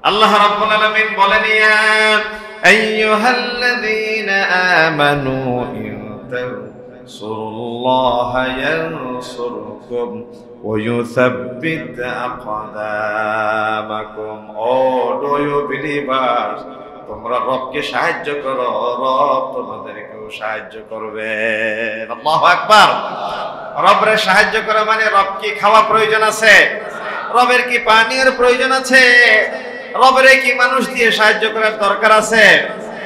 আল্লাহ রাব্বুল আলামিন বলেন, ইয়া আইয়ুহাল্লাযীনা আমানু ইন তানসুরুল্লাহা ইয়ানসুরকুম ওয়া ইউসাব্বিত আকদামাকুম। ও ডু ইউ বিলিভার্স, তোমরা রবকে সাহায্য করো, রব তোমাদেরকেও সাহায্য করবে। আল্লাহু আকবার। রবরে সাহায্য করা মানে রব কি খাওয়া প্রয়োজন আছে? রবের কি পানির প্রয়োজন আছে? রবরে কি মানুষ দিয়ে সাহায্য করার দরকার আছে?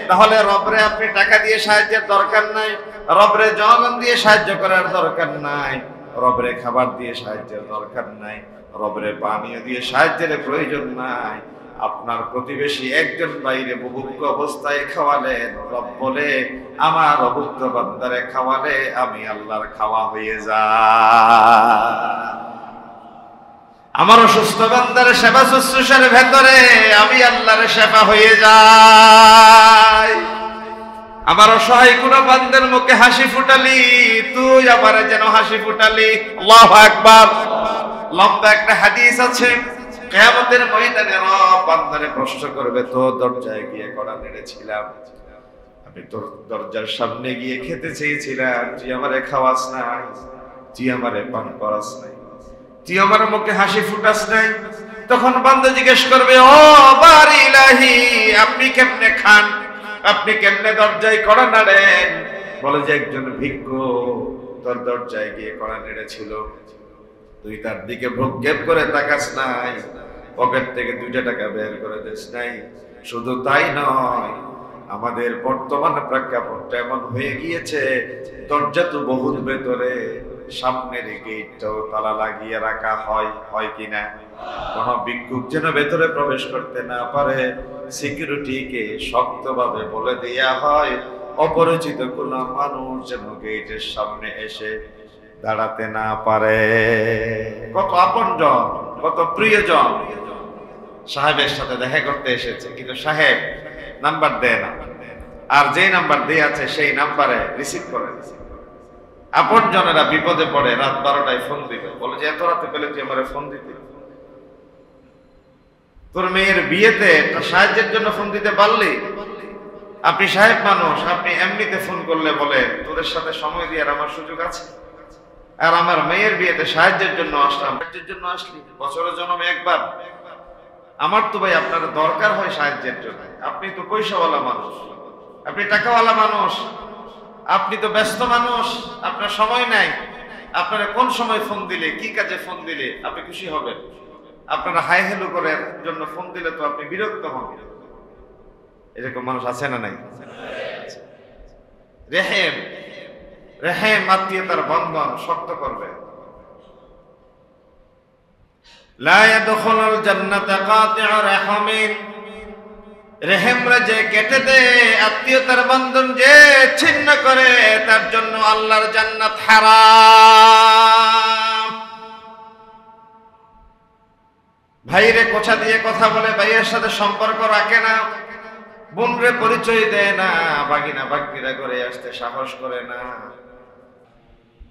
তাহলে রবরে আপনি টাকা দিয়ে সাহায্যের দরকার নাই, রবরে জনগণ দিয়ে সাহায্য করার দরকার নাই, রবরে খাবার দিয়ে সাহায্যের দরকার নাই, রবরে পানীয় দিয়ে সাহায্যের প্রয়োজন নাই। আপনার প্রতিবেশী একজন বাইরে বুভুক্ষ অবস্থায় খাওয়ালেন, রব বলে আমার অভুক্ত বান্দারে খাওয়ালে আমি আল্লাহর খাওয়া হয়ে যায়। আমার অসুস্থ বান্দার সেবা শুশ্রূষার ভেতরে আমি আল্লাহর সেবা হয়ে যাই। আমার অসহায় কোন বান্দার মুখে হাসি ফুটালি, তুই আমার যেন হাসি ফুটালি। আল্লাহু আকবার। লম্বা একটা হাদিস আছে, কিয়ামতের ময়দানে রব বান্দারে প্রশ্ন করবে, তো দরজায় গিয়ে কড়া নেড়েছিলাম, আমি তোর দরজার সামনে গিয়ে খেতে চেয়েছিলাম, তুই আমারে খাওয়াস নাই, তুই আমারে পান করাস নাই, তুই আমার মুখে হাসি ফুটাস নাই। তখন বান্দা জিজ্ঞেস করবে, ও বারি ইলাহি, আপনি কেমনে খান, আপনি কেমনে দরজায় কড়া নাড়েন? বলে যে একজন ভিক্ষু তোর দরজায় গিয়ে কড়া নেড়েছিল, তুই তার দিকে ভ্রুক্ষেপ করে তাকাস নাই, পকেট থেকে 2 টাকা বের করে দিস নাই। শুধু তাই নয়, আমাদের বর্তমান প্রেক্ষাপটটা এমন হয়ে গিয়েছে, দরজা তো বহুত ভেতরে, সামনের গেটটাও তালা লাগিয়ে রাখা হয়, হয় কিনা? কোন ভিক্ষুক যেন ভেতরে প্রবেশ করতে না পারে, সিকিউরিটিকে শক্তভাবে বলে দেয়া হয়, অপরিচিত কোন মানুষ যেন গেটের সামনে এসে দাঁড়াতে না পারে। কত আপনজন, কত প্রিয়জন সাহেবের সাথে দেখা করতে এসেছে, কিন্তু সাহেব নাম্বার দেয় না, আর যে নাম্বার দিয়ে আছে সেই নাম্বারে রিসিভ করে। আপনজনেরা বিপদে পড়ে রাত 12টায় ফোন দিবে, বলে যে এত রাতে পেলে তুই আমারে ফোন দিতে, তোর মেয়ের বিয়েতে একটা সাহায্যের জন্য ফোন দিতে পারলি? আপনি সাহেব মানুষ, আপনি এমনিতে ফোন করলে বলে তোদের সাথে সময় দিয়ে আমার সুযোগ আছে, আর আমার মেয়ের বিয়েতে সাহায্যের জন্য আসলাম, সাহায্যের জন্য আসলি বছরের জন্মে একবার। আমার তো ভাই আপনার দরকার হয় সাহায্যের জন্য, আপনি তো পয়সাওয়ালা মানুষ, আপনি টাকাওয়ালা মানুষ, আপনি তো ব্যস্ত মানুষ, আপনার সময় নাই, আপনারা কোন সময় ফোন দিলে, কি কাজে ফোন দিলে আপনি খুশি হবেন? আপনারা হাই হ্যালো করার জন্য ফোন দিলে তো আপনি বিরক্ত হন। এরকম মানুষ আছে না নাই? রেহেম, রেহেম আত্মীয়তার বন্ধন শক্ত করবে। লা ইয়াদখুলুল জান্নাতা কাতিউ রাহমিন, রেহেমরা যে কেটে দেয়, আত্মীয়তার বন্ধন যে ছিন্ন করে, তার জন্য আল্লাহর জান্নাত হারাম। ভাইরে কোছা দিয়ে কথা বলে, ভাইয়ের সাথে সম্পর্ক রাখে না, বোনরে পরিচয় দেয় না, বাগিনা বাগনিরা করে আসতে সাহস করে না।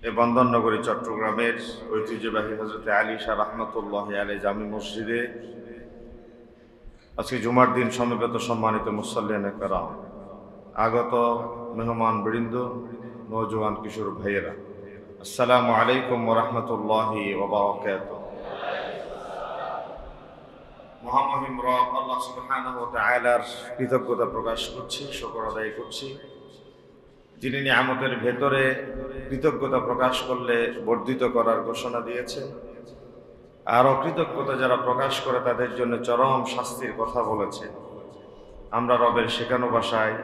এই বন্দরনগরী চট্টগ্রামের ঐতিহ্যবাহী হযরত আলী শাহ রাহমাতুল্লাহি আলাইহি জামি মসজিদে আজকে জুমার দিন সমবেত সম্মানিত মুসল্লিয়ানে কেরাম, আগত মেহমান বৃন্দ, নওজোয়ান কিশোর ভাইয়েরা, আসসালামু আলাইকুম ওয়া রাহমাতুল্লাহি ওয়া বারাকাতুহু। মহামহিম রব আল্লাহ সুবহানাহু ওয়া তাআলার কৃতজ্ঞতা প্রকাশ করছি, শুকর আদায় করছি, যিনি নিয়ামতের ভেতরে কৃতজ্ঞতা প্রকাশ করলে বর্ধিত করার ঘোষণা দিয়েছেন, আর অকৃতজ্ঞতা যারা প্রকাশ করে তাদের জন্য চরম শাস্তির কথা বলেছে। আমরা রবের শেখানো ভাষায়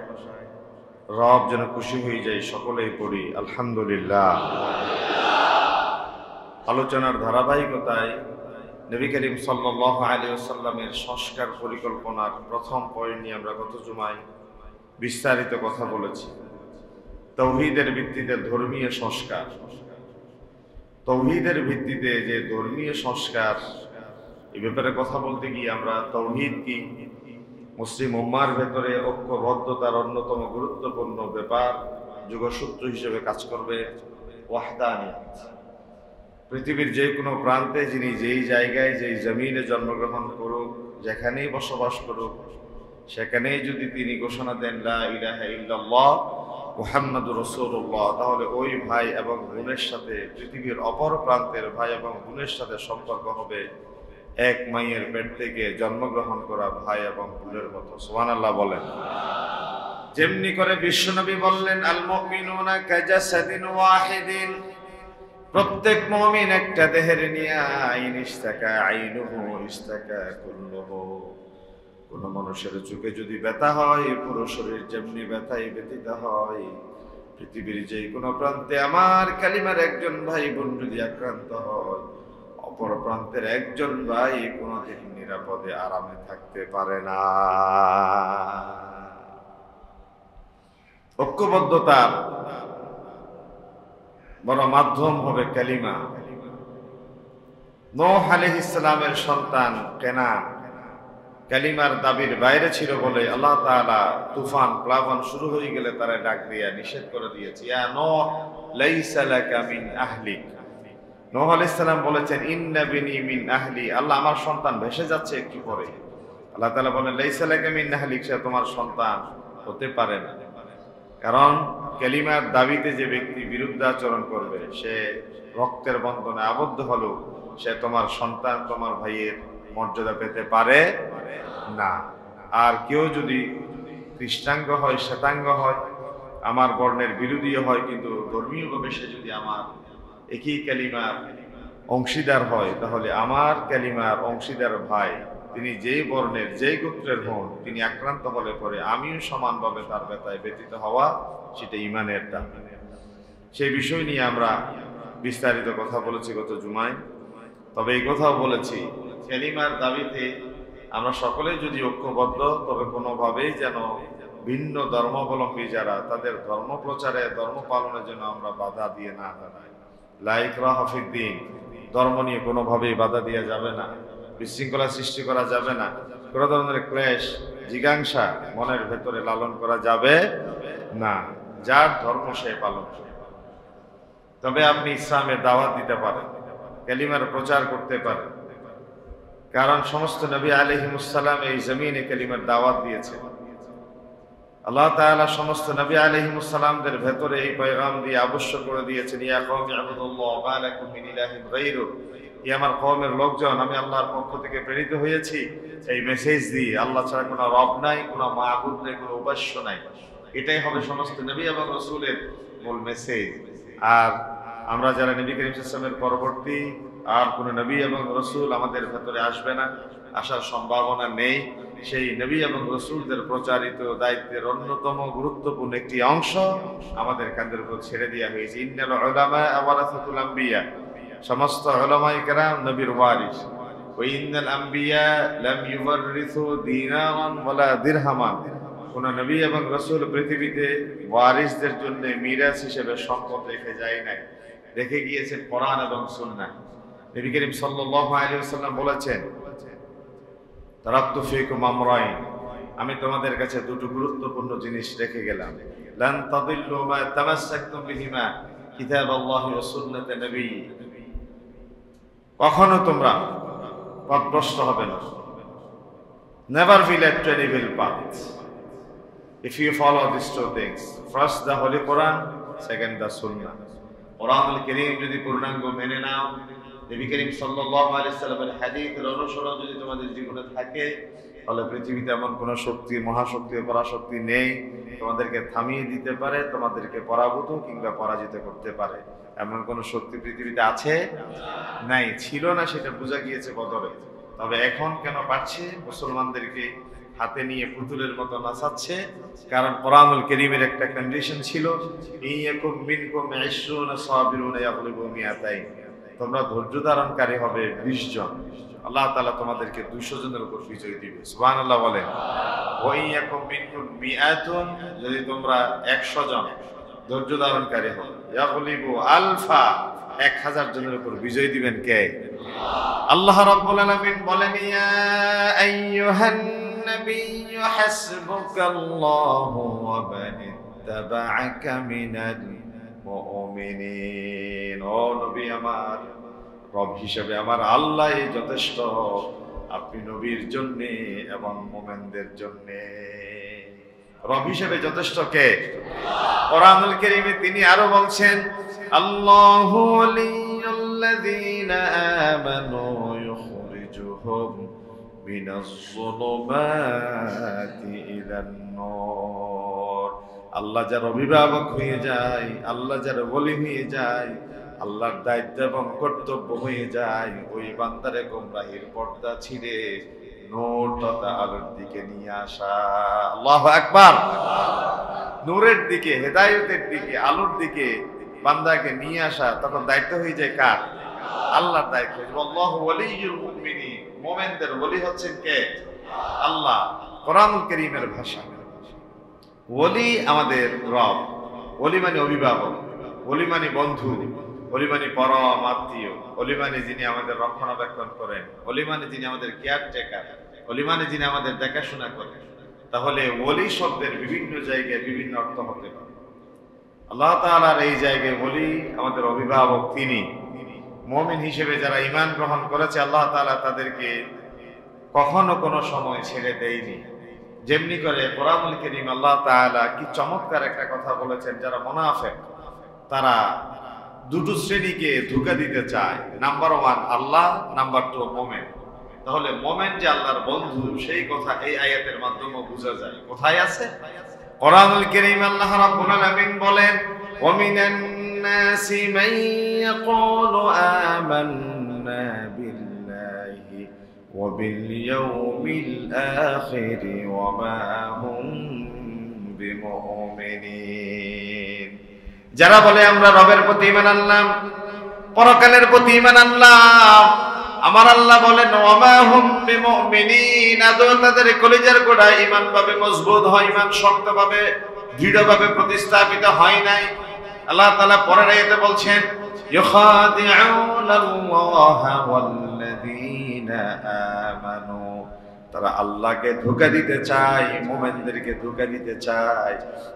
রব যেন খুশি হয়ে যাই সকলেই পড়ি আলহামদুলিল্লাহ। আলোচনার ধারাবাহিকতায় নবী করিম সাল্লাল্লাহু আলাইহি ওয়াসাল্লামের সংস্কার পরিকল্পনার প্রথম পয়েন্ট নিয়ে আমরা গত জুমায় বিস্তারিত কথা বলেছি। তাওহীদের ভিত্তিতে ধর্মীয় সংস্কার, তাওহীদের ভিত্তিতে যে ধর্মীয় সংস্কার, এই ব্যাপারে কথা বলতে গিয়ে আমরা তাওহীদ কি, মুসলিম উম্মার ভেতরে ঐক্যবদ্ধতার অন্যতম গুরুত্বপূর্ণ ব্যাপার, যুগসূত্র হিসেবে কাজ করবে ওয়াহদানিয়ত। পৃথিবীর যে কোনো প্রান্তে যিনি যেই জায়গায় যেই জমিনে জন্মগ্রহণ করুক, যেখানেই বসবাস করুক, সেখানেই যদি তিনি ঘোষণা দেন লা ইলাহা ইল্লাল্লাহ মুহাম্মাদুর রাসূলুল্লাহ, তাহলে ওই ভাই এবং বোনের সাথে পৃথিবীর অপর প্রান্তের ভাই এবং বোনের সাথে সম্পর্ক হবে এক মায়ের পেট থেকে জন্মগ্রহণ করা ভাই এবং বোনের মতো। সুবহানাল্লাহ বলেন। যেমনি করে বিশ্বনবী বললেন, আল মুমিনুনা কাজাসাদিন ওয়াহিদিন, প্রত্যেক মুমিন একটা দেহের নিয়া, আইন ইস্তাকা আইনুহু ইস্তাকা কুল্লুহু। কোন মানুষের চোখে যদি ব্যথা হয়, পুরো শরীর যেমনি ব্যথায় ব্যথিত হয়, পৃথিবীর যে কোনো প্রান্তে আমার কালিমার একজন ভাই বোন যদি আক্রান্ত হয়, অপর প্রান্তের একজন ভাই কোনদিন নিরাপদে আরামে থাকতে পারে না। ঐক্যবদ্ধতার বড় মাধ্যম হবে কালিমা। নূহ আলাইহিস সালামের সন্তান কেনান কালিমার দাবির বাইরে ছিল বলে আল্লাহ তাআলা তুফান প্লাবন শুরু হয়ে গেলে তারা ডাক দিয়া নিষেধ করে দিয়েছে, ইয়া নূহ লাইসা লাকা মিন আহলিক। নূহ আলাইহিস সালাম বলেছেন, ইন্না বিনি মিন আহলি, আল্লাহ আমার সন্তান ভেসে যাচ্ছে একটু পরে। আল্লাহ তাআলা বলেন, লাইসা লাকা মিন আহলিক, সে তোমার সন্তান হতে পারে না। কারণ কালিমার দাবিতে যে ব্যক্তি বিরুদ্ধাচরণ করবে, সে রক্তের বন্ধনে আবদ্ধ হলো, সে তোমার সন্তান, তোমার ভাইয়ের মর্যাদা পেতে পারে না। আর কেউ যদি কৃষ্ণাঙ্গ হয়, শ্বেতাঙ্গ হয়, আমার বর্ণের বিরোধী হয়, কিন্তু ধর্মীয়ভাবে সে যদি আমার একই কালিমার অংশীদার হয়, তাহলে আমার কালিমার অংশীদার ভাই, তিনি যেই বর্ণের যেই গোত্রের হন, তিনি আক্রান্ত হলে পরে আমিও সমানভাবে তার ব্যথায় ব্যতীত হওয়া, সেটা ঈমানের দাম। সেই বিষয় নিয়ে আমরা বিস্তারিত কথা বলেছি গত জুমায়। তবে এই কথাও বলেছি, কালিমার দাবিতে আমরা সকলে যদি ঐক্যবদ্ধ, তবে কোনোভাবেই যেন ভিন্ন ধর্মাবলম্বী যারা তাদের ধর্ম প্রচারে, ধর্ম পালনের জন্য আমরা বাধা দিয়ে না দাঁড়াই। লা ইকরাহা ফিদ্দীন, ধর্ম নিয়ে কোনোভাবেই বাধা দেওয়া যাবে না, বিশৃঙ্খলা সৃষ্টি করা যাবে না, কোনো ধরনের ক্লেশ জিজ্ঞাসা মনের ভেতরে লালন করা যাবে না। যার ধর্ম সে পালন করে। তবে আপনি ইসলামের দাওয়াত দিতে পারেন, কালিমার প্রচার করতে পারেন, কারণ সমস্ত নবী আলাইহিমুস সালাম এই জমিনে কালিমার দাওয়াত দিয়েছেন। আল্লাহ তাআলা সমস্ত নবী আলাইহিমুস সালামদের ভেতরে এই পয়গাম দিয়ে আবশ্যক করে দিয়েছেন, ইয়া কওমি ইবুদুল্লাহ মা লাকুম মিন ইলাহিন গায়রু, হে আমার কওমের লোকজন, আমি আল্লাহর পক্ষ থেকে প্রেরিত হয়েছি এই মেসেজ দিয়ে, আল্লাহ ছাড়া কোনো রব নাই, কোনো মাবুদ নাই, কোনো উপাস্য নাই। এটাই হবে সমস্ত নবী এবং রাসূলের মূল মেসেজ। আর আমরা যারা নবী করিম সাল্লাল্লাহু আলাইহি ওয়াসাল্লামের পরবর্তী আর কোনো নবী এবং রাসূল আমাদের ভেতরে আসবে না, আসার সম্ভাবনা নেই, সেই নবী এবং রাসূলদের প্রচারিত দায়িত্বের অন্যতম গুরুত্বপূর্ণ একটি অংশ আমাদের কাঁধের উপর ছেড়ে দেওয়া হয়েছে। ইন্নাল উলামা ওয়ারাসাতুল আম্বিয়া, সমস্ত উলামায়ে কেরাম নবীর ওয়ারিস। ওয়া ইন্নাল আম্বিয়া লাম ইউওয়ারিসু দিনারান ওয়ালা দিরহামান, কোন নবী এবং রাসূল পৃথিবীতে ওয়ারিসদের জন্য মিরাস হিসেবে সম্পদ রেখে যায় নাই, রেখে গিয়েছেন কোরআন এবং সুন্নাহ। নবী করিম সাল্লাল্লাহু আলাইহি ওয়াসাল্লাম বলেছেন, তারাকতু ফীকুম আমরাইন, আমি তোমাদের কাছে দুটো গুরুত্বপূর্ণ জিনিস রেখে গেলাম। লান তাদিল্লু মা তামাসসাকতুম বিহিমা কিতাবাল্লাহি ওয়া সুন্নাতে নবী, কখনো তোমরা পথভ্রষ্ট হবে না। Never be led to an evil path if you follow these two things. First the Holy Quran, second the Sunnah. কোরআনুল কারীম যদি পূর্ণাঙ্গ মেনে নাও, নবী করিম সাল্লাল্লাহু আলাইহি ওয়াসাল্লামের হাদিসের অনুসরণ যদি তোমাদের জীবনে থাকে, তাহলে পৃথিবীতে এমন কোন শক্তি, মহাশক্তি, পরাশক্তি নেই তোমাদেরকে থামিয়ে দিতে পারে, তোমাদেরকে পরাভূত কিংবা পরাজিত করতে পারে। এমন কোন শক্তি পৃথিবীতে আছে? নাই, ছিল না, সেটা বোঝা গিয়েছে বদরে। তবে এখন কেন পারছে? মুসলমানদেরকে হাতে নিয়ে পুতুলের মতো নাচাচ্ছে, কারণ কোরআনুল কারীমের একটা কন্ডিশন ছিল, ইয়াকুম মিনকুম 20 সাবিরুনা ইয়াগলিবু মিয়াতাইন, তোমরা ধৈর্য ধারণকারী হবে 20 জন, আল্লাহ তাআলা তোমাদেরকে 200 জনের উপর বিজয় দিবে। সুবহানাল্লাহ বলেন। ওয়া ইয়াকুম মিনকুম মিআতুন, যদি তোমরা 100 জন ধৈর্য ধারণকারী হও, ইয়াগলিবু আলফা, 1000 জনের উপর বিজয় দিবেন কে? আল্লাহ রাব্বুল আলামিন বলেন, ইয়া আইয়ুহান নাবিয়্যু হাসবুকাল্লাহু ওয়া মান ইত্তাবা'আকা মিনাল মুমিনিন, ও নবী আমার, রব হিসেবে আমার আল্লাহই যথেষ্ট, আপনি নবীর জন্য এবং মুমিনদের জন্য। রব হিসেবে যথেষ্ট কে? কোরআনুল কারীমে তিনি আরো বলছেন, আল্লাহু ওয়ালিয়ুল্লাযীনা আমানু ইউখরিজুহুম মিনাজ যুলুমাতি ইলান নূর। আল্লাহ যার অভিভাবক হয়ে যায়, আল্লাহ যার ওলি হয়ে যায়, আল্লাহর দায়িত্ব এবং কর্তব্য হয়ে যায় ওই বান্দারে গোমরাহির পর্দা ছিঁড়ে নূর তথা আলোর দিকে নিয়ে আসা। আল্লাহু আকবার। নূরের দিকে, হেদায়েতের দিকে, আলোর দিকে বান্দাকে নিয়ে আসা তখন দায়িত্ব হয়ে যায় কার? আল্লাহর দায়িত্ব। আল্লাহু ওয়ালিয়ুল মুমিনিন, মুমিনদের ওলি হচ্ছেন কে? আল্লাহ। কোরআনুল কারীমের ভাষা। ওলি আমাদের রব। ওলি মানে অভিভাবক, ওলি মানে বন্ধু, ওলি মানে পরম আত্মীয়, ওলি মানে যিনি আমাদের রক্ষণাবেক্ষণ করেন, ওলি মানে যিনি আমাদের কেয়ারটেকার, ওলি মানে যিনি আমাদের দেখাশোনা করেন। তাহলে ওলি শব্দের বিভিন্ন জায়গায় বিভিন্ন অর্থ হতে পারে। আল্লাহ তাআলার এই জায়গায় ওলি আমাদের অভিভাবক তিনি। মুমিন হিসেবে যারা ঈমান গ্রহণ করেছে আল্লাহ তাআলা তাদেরকে কখনো কোনো সময় ছেড়ে দেয়নি। যেমনি করে কোরআনুল কারীম আল্লাহ তাআলা কি চমৎকার একটা কথা বলেছেন, যারা মুনাফিক তারা দুটো শ্রেণীকে ধোঁকা দিতে চায়। নাম্বার 1 আল্লাহ, নাম্বার 2 মুমিন। তাহলে মুমিন যে আল্লাহর বন্ধু সেই কথা এই আয়াতের মাধ্যমে বোঝা যায়। কোথায় আছে? কোরআনুল কারীম আল্লাহ রাব্বুল আলামিন বলেন, ওয়া মিনান নাসি মান ইয়াকুলু আমান্না বিল্লাহি ওয়া বিল ইয়াউমিল আখির ওয়া মা হুম বিমুমিনিন। যারা বলে আমরা রবের প্রতি ঈমান আনলাম, পরকালের প্রতি ঈমান আনলাম, আমার আল্লাহ বলেন ওয়া মা হুম বিমুমিনিন, আদৌ তাদের কলিজার গোড়া ঈমান ভাবে মজবুত হয়, ঈমান শক্তভাবে দৃঢ়ভাবে প্রতিস্থাপিত হয় নাই। আল্লাহ তাআলা পরের আয়াতে বলছেন, ইউখাদিউনাল্লাহা ওয়াল্লাযীনা আমানু, তারা আল্লাহকে ধোঁকা দিতে চায়, মুমিনদেরকে ধোঁকা দিতে চায়।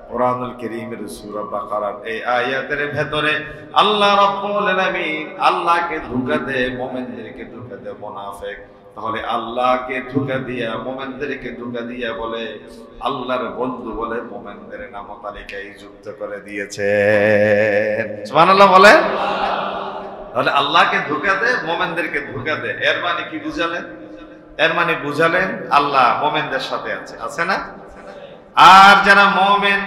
কোরআনুল কারীমের সূরা বাকারার এই আয়াতের ভেতরে আল্লাহ রাব্বুল আলামিন আল্লাহকে ধোঁকা দেয়, মুমিনদেরকে ধোঁকা দেয় মুনাফিক। তাহলে আল্লাহকে ধোঁকা দিয়া, মুমিনদেরকে ধোঁকা দিয়া বলে আল্লাহর বন্ধু বলে মুমিনদের নাম তালিকায় যুক্ত করে দিয়েছেন। সুবহানাল্লাহ বলে। তাহলে আল্লাহকে ধোঁকা দেয়, মুমিনদেরকে ধোঁকা দেয়। এর মানে কি বুঝালেন? এর মানে বুঝালেন আল্লাহ মুমিনদের সাথে আছে, আছে না? আর যারা মুমিন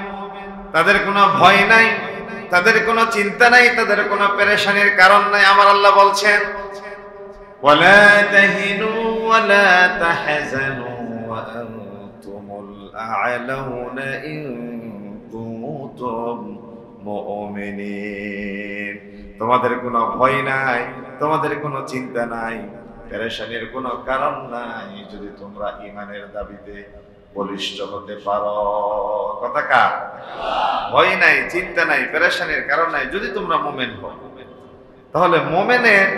তাদের কোনো ভয় নাই, তাদের কোনো চিন্তা নাই, তাদের কোনো পেরেশানির কারণ নাই। আমার আল্লাহ বলছেন, ওয়ালা তাহিনু ওয়ালা তাহজানু ওয়া আনতুমুল আ'লাউনা ইন কুনতুম মুমিনিন। তোমাদের কোনো ভয় নাই, তোমাদের কোনো চিন্তা নাই, পেরেশানির কোনো কারণ নাই যদি তোমরা ঈমানের দাবিতে বলিষ্ঠ হতে পারো। কথা কার? ভয় নাই, চিন্তা নাই, পেরেশানির কারণ নাই যদি তোমরা মুমিন হও। তাহলে মুমিনের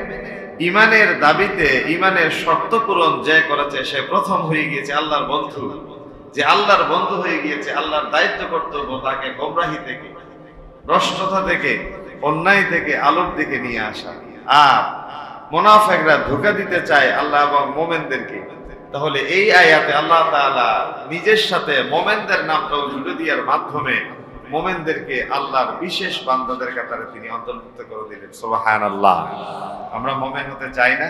ঈমানের দাবিতে ঈমানের শর্ত পূরণ যে করেছে সে প্রথম হয়ে গিয়েছে আল্লাহর বন্ধু। যে আল্লাহর বন্ধু হয়ে গিয়েছে, আল্লাহর দায়িত্ব কর্তব্য তাকে গোমরাহি থেকে, ভ্রষ্টতা থেকে, অন্যায় থেকে আলোর দিকে নিয়ে আসা। আর মুনাফিকরা ধোঁকা দিতে চায় আল্লাহ এবং মুমিনদেরকে। তাহলে এই আয়াতে আল্লাহ তাআলা নিজের সাথে মুমিনদের নামটাও জুড়ে দেওয়ার মাধ্যমে মুমিনদেরকে আল্লাহর বিশেষ বান্দাদের কাতারে তিনি অন্তর্ভুক্ত করে দিলেন। সুবহানাল্লাহ। আমরা মুমিন হতে চাই না?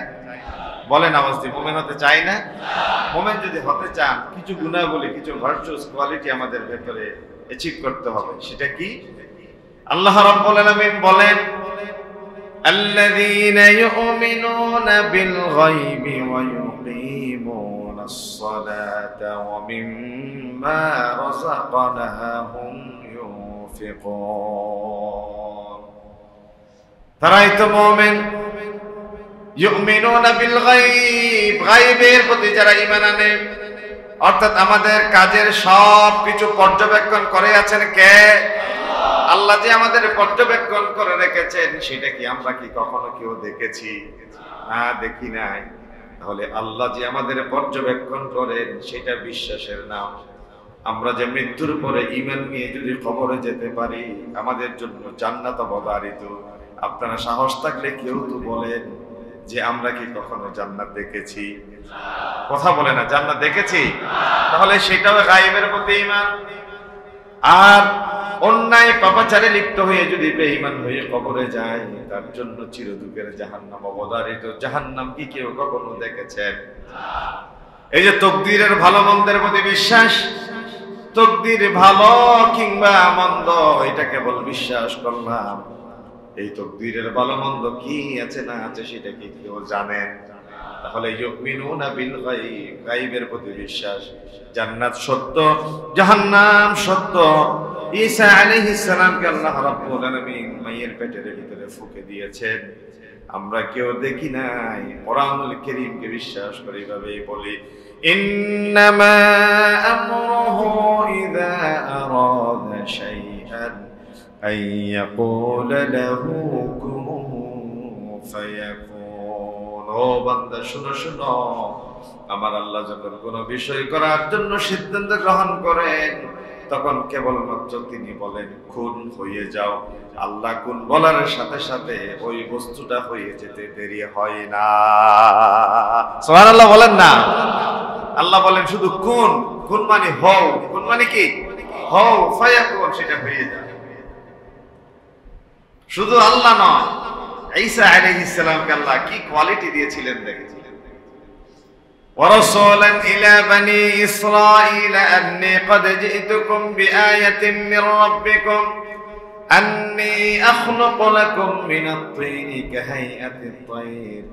বলেন আওয়াজ দিয়ে, মুমিন হতে চাই না? মুমিন যদি হতে চান কিছু গুণাবলী, কিছু ভার্চুয়াস কোয়ালিটি আমাদের ভেতরে অ্যাচিভ করতে হবে। সেটা কি? আল্লাহ রাব্বুল আলামিন বলেন, الذين يؤمنون بالغيب ويقيمون الصلاة ومما رزقناهم ينفقون। তারাই তো মুমিন। ইউমিনুনা বিল গায়ব, গায়বের প্রতি যারা ঈমান আনে, অর্থাৎ আমাদের কাজের সব কিছু পর্যবেক্ষণ করে আছেন কে? আল্লাহ যে আমাদের পর্যবেক্ষণ করে রেখেছেন সেটা কি আমরা কি কখনো কেউ দেখেছি? না, দেখি নাই। তাহলে আল্লাহ যে আমাদের পর্যবেক্ষণ করেন সেটা বিশ্বাসের নাম। আমরা যে মৃত্যুর পরে ঈমান নিয়ে যদি কবরে যেতে পারি আমাদের জন্য জান্নাত অবধারিত। আপনারা সাহস থাকলে কেউ তো বলেন যে আমরা কি কখনো জান্নাত দেখেছি? কথা বলে না, জান্নাত দেখেছি? তাহলে সেটাও গায়েবের প্রতি ঈমান। আর অন্যায় পাপাচারে লিপ্ত হয়ে যদি বেঈমান হয়ে কবরে যায়, তার জন্য চিরদুঃখের জাহান্নাম অবধারিত। জাহান্নাম কি কেউ কখনো দেখেছেন? এই যে তকদিরের ভালো মন্দের প্রতি বিশ্বাস, তকদির ভালো কিংবা মন্দ এটা কেবল বিশ্বাস করলাম, এই তকদিরের ভালো মন্দ কি আছে না আছে সেটা কি কেউ জানেন? তাহলে ইউমিনুনা বিল গায়ব, গায়বের প্রতি বিশ্বাস। জান্নাত সত্য, জাহান্নাম সত্য। ঈসা আলাইহিস সালামকে আল্লাহ রাব্বুল আলামিন মায়ের পেটের ভিতরে ফুঁকে দিয়েছেন, আমরা কেউ দেখি নাই। কোরআনুল কারীমকে বিশ্বাস করে এইভাবেই বলি, ইন্নামা আমরুহু ইযা আরাদা শাইআন আন ইয়াকুলা লাহু কুন ফায়াকুন। ও বান্দা শুনো শুনো, আমার আল্লাহ যখন কোনো বিষয় করার জন্য সিদ্ধান্ত গ্রহণ করেন, তখন কেবলমাত্র তিনি বলেন খুন হয়ে যাও। আল্লাহ কুন বলার সাথে সাথে ওই বস্তুটা হয়ে যেতে দেরি হয় না। সুবহানাল্লাহ বলেন না? আল্লাহ বলেন শুধু কুন, কুন মানে হও, কুন মানে কি হও, ফায়াকুন সেটা হয়ে যায়। শুধু আল্লাহ নয়, ঈসা আলাইহিস সালামকে আল্লাহ কি কোয়ালিটি দিয়েছিলেন দেখেছিলেন। ورسولا إلى بني إسرائيل أني قد جئتكم بآية من ربكم أني أخلق لكم من الطين كهيئة الطير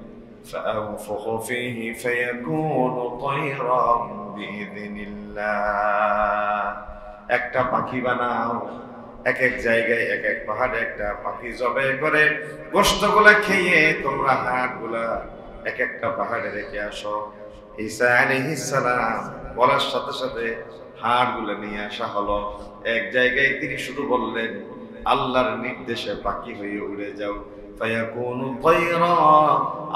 فأنفخ فيه فيكون طيرا بإذن الله। একটা পাখি বানাও, এক এক জায়গায় এক এক পাহাড়ে একটা পাখি জবাই করে গোশতগুলা খেয়ে তোমরা হাড়গুলা এক একটা পাহাড়ে রেখে আসো। ঈসা আলাইহিস সালাম বলার সাথে সাথে হাড়গুলো নিয়ে আসা হলো এক জায়গায়। তিনি শুধু বললেন আল্লাহর নির্দেশে পাখি হয়ে উড়ে যাও, ফায়াকুনু তায়রা।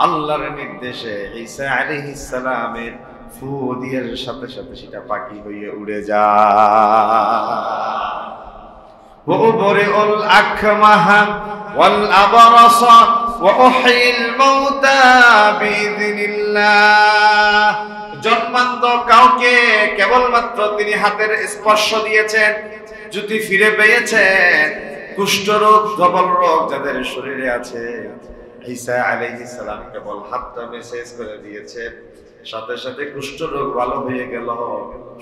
আল্লাহর নির্দেশে ঈসা আলাইহিস সালামের ফু দিয়ার সাথে সাথে সেটা পাখি হয়ে উড়ে যায়। ওয়া উবরিউল আকমাহা ওয়াল আবরাসা ওয়া উহয়িল মাউতা বিইذনিল্লাহ। জন্মান্ত কাউকে কেবলমাত্র তিনি হাতের স্পর্শ দিয়েছেন, যদি ফিরে পেয়েছেন। কুষ্ঠরোগ, ধবল রোগ যাদের শরীরে আছে, ঈসা আলাইহিস সালাম কেবল হাতটা মেসেজ করে দিয়েছেন, সাথে সাথে কুষ্ঠরোগ ভালো হয়ে গেল।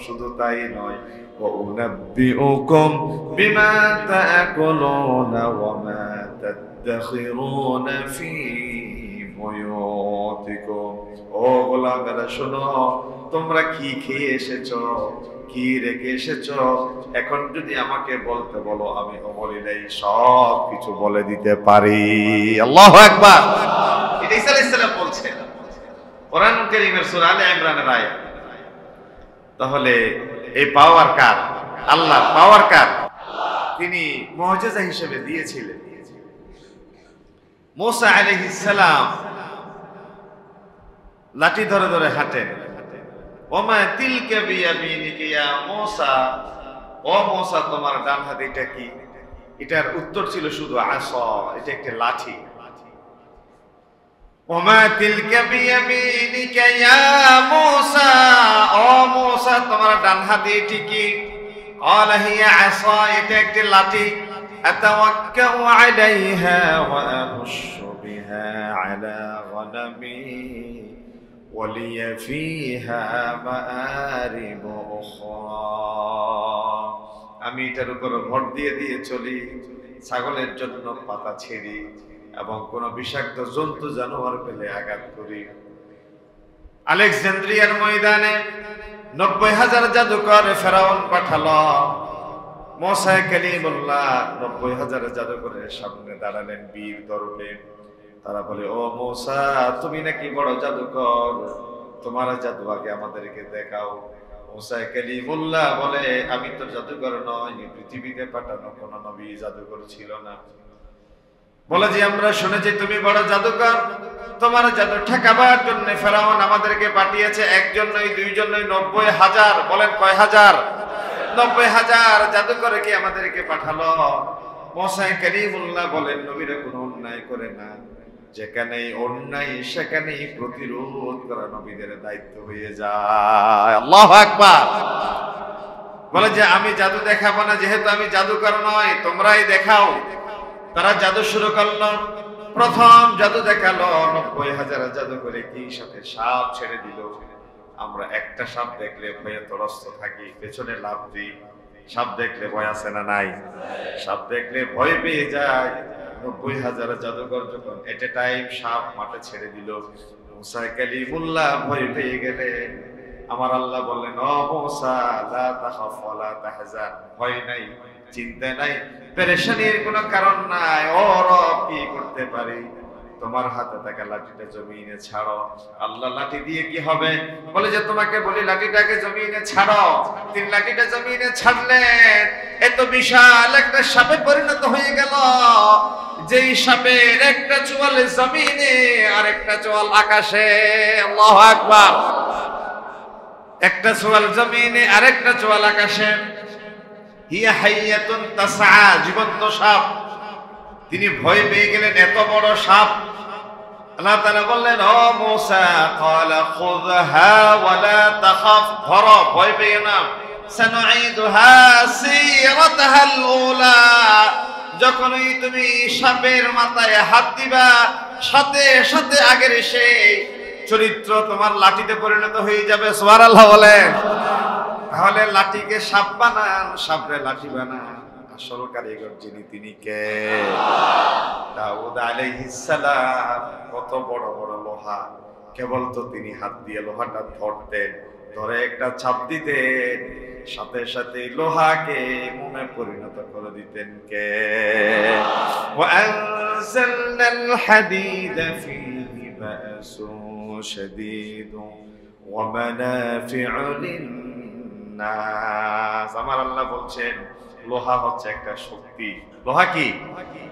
শুধু তাই নয়, ওয়া উনাব্বিউকুম বিমা তাআকুলুনা ওয়া মা তাদাখিরুনা ফি বুয়ুতিকুম। ও গোলামেরা শোনো, তোমরা কি খেয়ে এসেছো, কি রেখে এসেছো, এখন যদি আমাকে বলতে বলো আমি অমরিলাই সব কিছু বলে দিতে পারি। আল্লাহু আকবার। এটা ঈসা আলাইহিস সালাম বলছেন, কোরআন কারীমের সূরা আলে ইমরানের আয়াত। তাহলে এই পাওয়ার কার? আল্লাহর। পাওয়ার কার? তিনি মুজিজা হিসেবে দিয়েছিলেন। মুসা আলাইহিস সালাম লাঠি ধরে ধরে হাঁটেন। ওমা তিলকা বিয়ামিনিকা ইয়া মুসা, ও মুসা তোমার ডান হাতে এটা কি? এটার উত্তর ছিল শুধু আসা, এটা একটা লাঠি। ওমা তিলকা বিয়ামিনিকা ইয়া মুসা, ও মুসা তোমার ডান হাতে এটি কি? ক্বালা হিয়া আসা, এটা একটা লাঠি। আতাওয়াক্কাউ আলাইহা ওয়া আহুশু বিহা আলা গনামি ওয়ালিয ফিহা মাআরিব উখরা। আমি এটার উপর ভর দিয়ে দিয়ে চলি, ছাগলের জন্য পাতা ছেড়ি এবং কোন বিষাক্ত জন্তু জানোয়ার পেলে আঘাত করি। আলেকজান্দ্রিয়ার ময়দানে 90,000 জাদুকর ফেরাউন পাঠালো। মুসা কালিমুল্লাহ 90,000 জাদুকরের সামনে দাঁড়ালেন বীর দর্পে। তারা বলে, ও মুসা তুমি নাকি বড় জাদুকর, তোমার জাদু আগে আমাদেরকে দেখাও। মুসা কালিমুল্লাহ বলে, আমি তো জাদুকর নই, পৃথিবীতে পাঠানো কোন নবী জাদুকর ছিল না। বলে যে আমরা শুনেছি তুমি বড় জাদুকর, তোমার জাদু ঠেকাবার জন্য ফেরাউন আমাদেরকে পাঠিয়েছে। একজন নয়, দুইজন নয়, 90,000। বলেন কয় হাজার? 90,000 জাদুকরে কি আমাদেরকে পাঠালো। মুসা কালিমুল্লাহ বলেন, নবীরা কোনো অন্যায় করে না, যেখানেই অন্যায় সেখানেই প্রতিরোধ করা নবীদের দায়িত্ব হয়ে যায়। আল্লাহু আকবার। বলে যে আমি জাদু দেখাবো না, যেহেতু আমি জাদুকর নয়, তোমরাই দেখাও। তারা জাদু শুরু করলো। প্রথম জাদু দেখালো, 90,000 জাদু করে কি সাথে সাপ ছেড়ে দিল। আমরা একটা সাপ দেখলে ভয়ে ত্রস্ত থাকি, পেছনে লাফ দিই। সাপ দেখলে ভয় আছে না নাই? সাপ দেখলে ভয় পেয়ে যায়। 90,000 জাদুকর যখন এট এ টাইম সাপ মাঠে ছেড়ে দিল, মুসা কালিমুল্লাহ ভয় পেয়ে গেলেন। আমার আল্লাহ বললেন, ও মুসা লা তাখাফ ওয়া লা তাহজান, ভয় নাই, চিন্তা নাই, পেরেশানির কোনো কারণ নাই। ও রব, কি করতে পারি? তোমার হাতে থাকা লাঠিটা জমিনে ছাড়ো। আল্লাহ লাঠি দিয়ে কি হবে? বলে যে তোমাকে বলি লাঠিটাকে জমিনে ছাড়ো। তিনি লাঠিটা জমিনে ছাড়লেন, এত বিশাল একটা সাপে পরিণত হয়ে গেল, যেই সাপের একটা চোয়াল জমিনে আর একটা চোয়াল আকাশে। আল্লাহু আকবার। একটা চোয়াল জমিনে আর একটা চোয়াল আকাশে। হিয়া হাইয়াতুন তাসআ, জীবন্ত সাপ। তিনি ভয় পেয়ে গেলেন, এত বড় সাপ। আল্লাহ তাআলা বললেন, ও মুসা ক্বালা খুযহা ওয়া লা তাখাফ, ধরো, ভয় পেও না। সানুঈদুহা সিরাতাহাল উলা, যখনই তুমি সাপের মাথায় হাত দিবা, সাথে সাথে আগের সেই চরিত্র তোমার লাঠিতে পরিণত হয়ে যাবে। সুবহানাল্লাহ বলেন। তাহলে লাঠিকে সাপ বানান, সাপরে লাঠি বানান। আসল কারিগর যিনি, তিনি কে? দাউদ আলাইহিস সালাম। কত বড় বড় লোহা, কেবল তো তিনি হাত দিয়ে লোহাটা ধরতেন, ধরে একটা চাপ দিতেন, সাথে সাথে লোহাকে মোমে পরিণত করে দিতেন কে? ওয়া আনজালনাল হাদিদা ফীহি বা'সুন শাদীদুন ওয়া মানাফি'ু লিন-নাস। আমার আল্লাহ বলছেন, লোহা হচ্ছে একটা শক্তি। লোহা কি?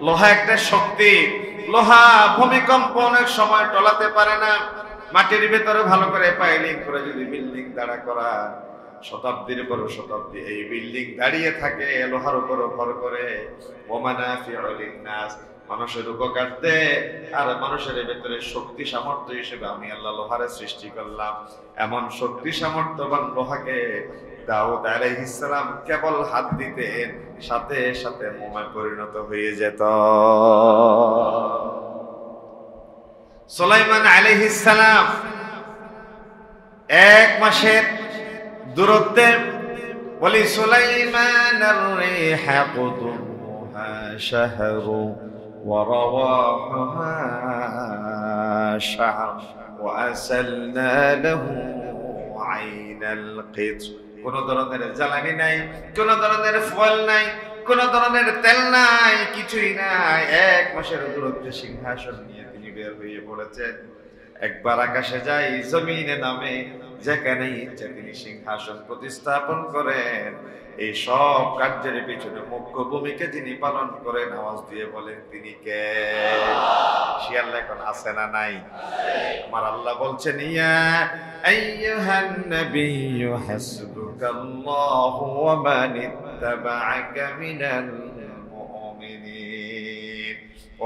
লোহা একটা শক্তি। লোহা ভূমিকম্প অনেক সময় টলাতে পারে না। মাটির ভেতরে ভালো করে পাইলিং করে যদি বিল্ডিং দাঁড়া করা, শতাব্দীর পর শতাব্দী এই বিল্ডিং দাঁড়িয়ে থাকে লোহার উপর ভর করে। ওয়া মানাফি'ু লিন-নাস, মানুষের উপকার্যে। আর মানুষের ভেতরে শক্তি সামর্থ্য হিসেবে আমি আল্লাহ লোহারে সৃষ্টি করলাম। এমন শক্তি সামর্থ্যবান লোহাকে দাউদ আলাইহিস সালাম কেবল হাত দিতেন, সাথে সাথে মোমে পরিণত হয়ে যেত। সুলাইমান আলাইহিস সালাম 1 মাসের দূরত্বে, বলি সুলাইমানার রিহা কুতুহা শাহরু ওয়া রাওয়াহুহা শাহর ওয়া আসালনা লাহু আইনাল কিত্র। কোন ধরনের জ্বালানি নাই, কোন ধরনের ফল নাই, কোন ধরনের তেল নাই, কিছুই নাই। 1 মাসের দূরত্বে সিংহাসন নিয়ে তিনি বের হয়ে পড়েছেন। একবার আকাশে যাই, জমিনে নামে, যেখানে ইচ্ছা তিনি সিংহাসন প্রতিস্থাপন করেন। এই সব কার্যের পিছনে মুখ্য ভূমিকা যিনি পালন করেন, আওয়াজ দিয়ে বলেন তিনি কে? সে আল্লাহ এখন আছে না নাই? আমার আল্লাহ বলছেন, ইয়া আইয়ুহান নাবিয়্যু হাসবুকাল্লাহু ওয়া মান ইত্তাবা'আকা মিনাল মুমিনিন।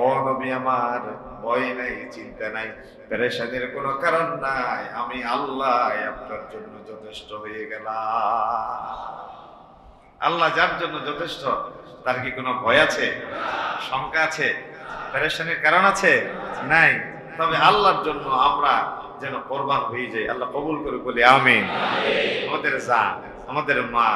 ও নবী আমার, ভয় নাই, চিন্তা নাই, পেরেশানির কোনো কারণ নাই, আমি আল্লাহ আপনার জন্য যথেষ্ট হয়ে গেলাম। আল্লাহ যার জন্য যথেষ্ট, তার কি কোনো ভয় আছে, শঙ্কা আছে, পেরেশানির কারণ আছে? নাই। তবে আল্লাহর জন্য আমরা যেন কোরবান হয়ে যাই। আল্লাহ কবুল করে বলি আমিন। আমাদের জান, আমাদের মা,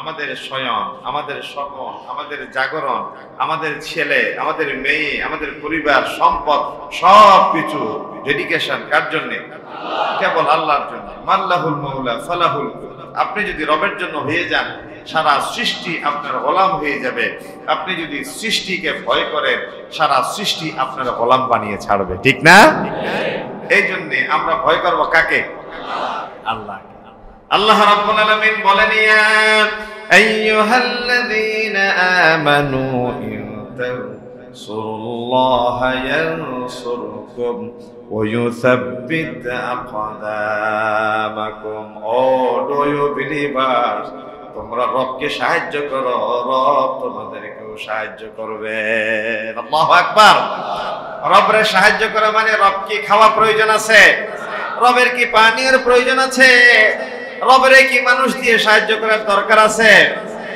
আমাদের শয়ন, আমাদের স্বপন, আমাদের জাগরণ, আমাদের ছেলে, আমাদের মেয়ে, আমাদের পরিবার, সম্পদ, সব কিছু ডেডিকেশন কার জন্য? কেবল আল্লাহর জন্য। মাল্লাহুল মাওলা ফালাহুল। আপনি যদি রবের জন্য হয়ে যান, সারা সৃষ্টি আপনার গোলাম হয়ে যাবে। আপনি যদি সৃষ্টিকে ভয় করেন, সারা সৃষ্টি আপনার গোলাম বানিয়ে ছাড়বে। ঠিক না? এই জন্য আমরা ভয় করব কাকে? আল্লাহ। আল্লাহ রাব্বুল আলামিন বলেন, ইয়া আইয়ুহাল্লাযীনা আমানু ইন তানসুরুল্লাহা ইয়ানসুরকুম ওয়া ইউসাব্বিত আকদামাকুম। ও ডু ইউ বিলিভার্স, তোমরা রবকে সাহায্য করো, রব তোমাদেরকেও সাহায্য করবে। আল্লাহু আকবার। রবরে সাহায্য করা মানে রব কি খাওয়া প্রয়োজন আছে? রবের কি পানির প্রয়োজন আছে? রবরে কি মানুষ দিয়ে সাহায্য করার দরকার আছে?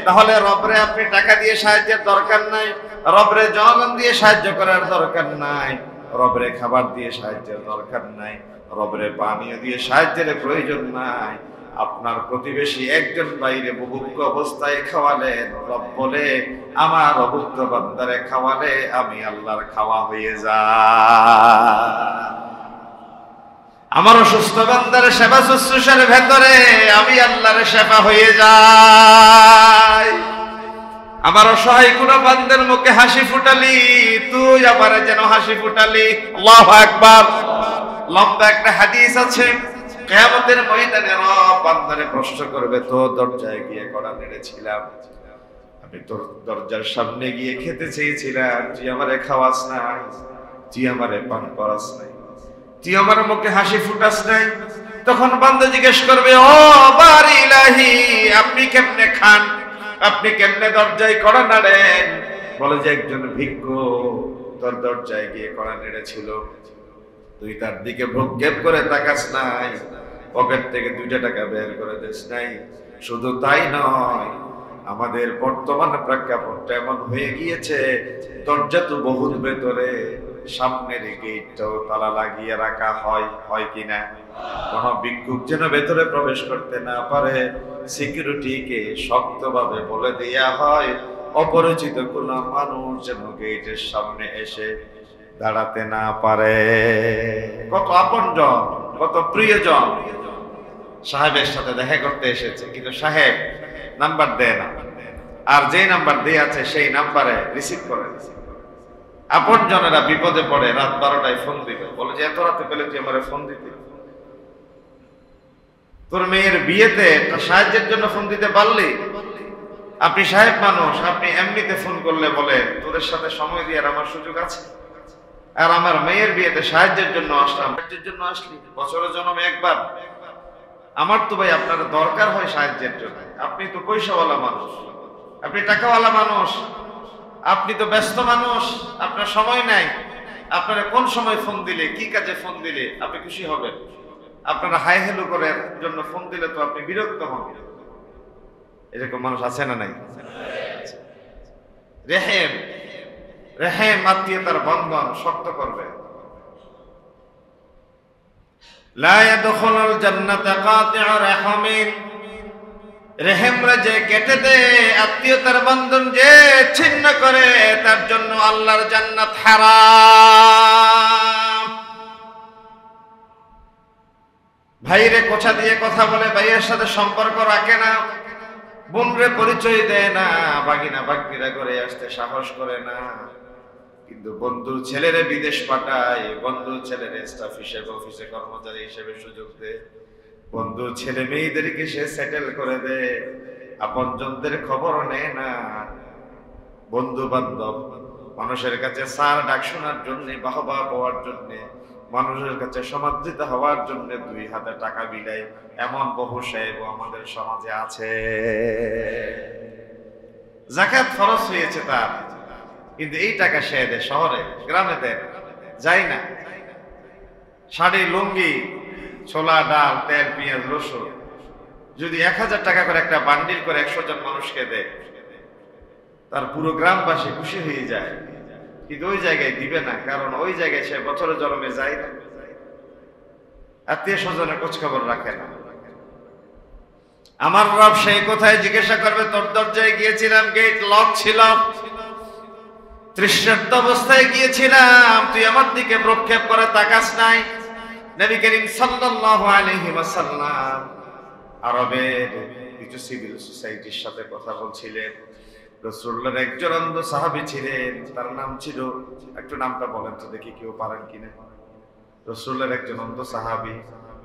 তাহলে রবরে আপনি টাকা দিয়ে সাহায্যের দরকার নাই, রবরে জনগণ দিয়ে সাহায্য করার দরকার নাই, রবরে খাবার দিয়ে সাহায্যের দরকার নাই, রবরে পানীয় দিয়ে সাহায্যের প্রয়োজন নাই। আপনার প্রতিবেশী একজন বাইরে বুভুক্ত অবস্থায় খাওয়ালেন, রব বলে আমার অভুক্ত বান্দারে খাওয়ালে আমি আল্লাহর খাওয়া হয়ে যায়। আমার অসুস্থ বান্দার সেবা শুশ্রূষার ভেতরে আমি আল্লাহর সেবা হয়ে যাই। আমার অসহায় কোন বান্দার মুখে হাসি ফুটালি, তুই আমারে যেন হাসি ফুটালি। আল্লাহু আকবার। লম্বা একটা হাদিস আছে, কিয়ামতের ময়দানে রব বান্দারে প্রশ্ন করবে, তো দরজায় গিয়ে কড়া নেড়েছিলাম, আমি তোর দরজার সামনে গিয়ে খেতে চেয়েছিলাম, তুই আমারে খাওয়াস নাই, তুই আমারে পান করাস নাই, তুই আমার মুখে হাসি ফুটাস নাই। তখন বান্দা জিজ্ঞেস করবে, ও বারি ইলাহি, আপনি কেমনে খান, আপনি কেমনে দরজায় কড়া নাড়েন? বলে যে একজন ভিক্ষু তোর দরজায় গিয়ে কড়া নেড়েছিল, তুই তার দিকে ভ্রুক্ষেপ করে তাকাস নাই, পকেট থেকে 2 টাকা বের করে দিস নাই। শুধু তাই নয়, আমাদের বর্তমান প্রেক্ষাপটটা এমন হয়ে গিয়েছে, দরজা তো বহুত ভেতরে, সামনের গেটটাও তালা লাগিয়ে রাখা হয় কিনা? কোন ভিক্ষুক যেন ভেতরে প্রবেশ করতে না পারে, সিকিউরিটিকে শক্তভাবে বলে দেয়া হয়, অপরিচিত কোন মানুষ যেন গেটের সামনে এসে দাঁড়াতে না পারে। কত আপনজন, কত প্রিয়জন সাহেবের সাথে দেখা করতে এসেছে, কিন্তু সাহেব নাম্বার দেয় না, আর যে নাম্বার দিয়ে আছে সেই নাম্বারে রিসিভ করে। আপনজনেরা বিপদে পড়ে রাত 12টায় ফোন দিবে, বলে যে এত রাতে পেলে তুই আমারে ফোন দিতে, তোর মেয়ের বিয়েতে সাহায্যের জন্য ফোন দিতে পারলি? আপনি সাহেব মানুষ, আপনি এমনিতে ফোন করলে বলে তোদের সাথে সময় দিয়ে আমার সুযোগ আছে, আর আমার মেয়ের বিয়েতে সাহায্যের জন্য আসলাম, সাহায্যের জন্য আসলি বছরে জন্মে একবার। আমার তো ভাই আপনার দরকার হয় সাহায্যের জন্য, আপনি তো পয়সাওয়ালা মানুষ, আপনি টাকাওয়ালা মানুষ, আপনি তো ব্যস্ত মানুষ, আপনার সময় নাই, আপনারা কোন সময় ফোন দিলে, কি কাজে ফোন দিলে আপনি খুশি হবেন? আপনারা হাই হেলো করার জন্য ফোন দিলে তো আপনি বিরক্ত হন। এরকম মানুষ আছে না নাই? রেহেম, রেহেম আত্মীয়তার বন্ধন শক্ত করবে। লা ইয়াদখুলুল জান্নাতা কাতিউ রাহমিন, রেহেমরা যে কেটে দেয়, আত্মীয়তার বন্ধন যে ছিন্ন করে, তার জন্য আল্লাহর জান্নাত হারাম। ভাইরে কোছা দিয়ে কথা বলে, ভাইয়ের সাথে সম্পর্ক রাখে না, বোনরে পরিচয় দেয় না, বাগিনা বাগনিরা করে আসতে সাহস করে না, কিন্তু বন্ধুর ছেলেরে বিদেশ পাঠায়, বন্ধুর ছেলেরে স্টাফ হিসেবে অফিসে কর্মচারী হিসেবে সুযোগ দেয়, বন্ধুর ছেলে মেয়েদেরকে সে সেটেল করে দেয়, আপনজনদের খবর নেয় না। বন্ধু বান্ধব মানুষের কাছে স্যার ডাক শোনার জন্য, বাহবা পাওয়ার জন্য, মানুষের কাছে সমাদৃত হওয়ার জন্য 2 হাতে টাকা বিলায়, এমন বহু সাহেব আমাদের সমাজে আছে। যাকাত ফরজ হয়েছে তার, কিন্তু এই টাকা সে দেয় শহরে, গ্রামে দেয় যায় না। শাড়ি, লুঙ্গি, ছোলা, ডাল, তেল, পেঁয়াজ, রসুন যদি 1000 টাকা করে একটা বান্ডিল করে 100 জন মানুষকে দেয়, তার পুরো গ্রামবাসী খুশি হয়ে যায়, কিন্তু ওই জায়গায় দিবে না, কারণ ওই জায়গায় সে বছরে জন্মে যায় না, আত্মীয় স্বজনের খোঁজ খবর রাখে না। আমার রব সেই কোথায় জিজ্ঞাসা করবে, তোর দরজায় গিয়েছিলাম, গেট লক ছিল, তৃষ্ণার্ত অবস্থায় গিয়েছিলাম, তুই আমার দিকে প্রক্ষেপ করে তাকাস নাই। নবী করিম সাল্লাল্লাহু আলাইহি ওয়াসাল্লাম আরবের কিছু সিভিল সোসাইটির সাথে কথা বলছিলেন। রাসূলুল্লাহর একজন অন্ধ সাহাবী ছিলেন, তার নাম ছিল, একটু নামটা বলেন তো দেখি কেউ পারেন কিনা। রাসূলুল্লাহর একজন অন্ধ সাহাবী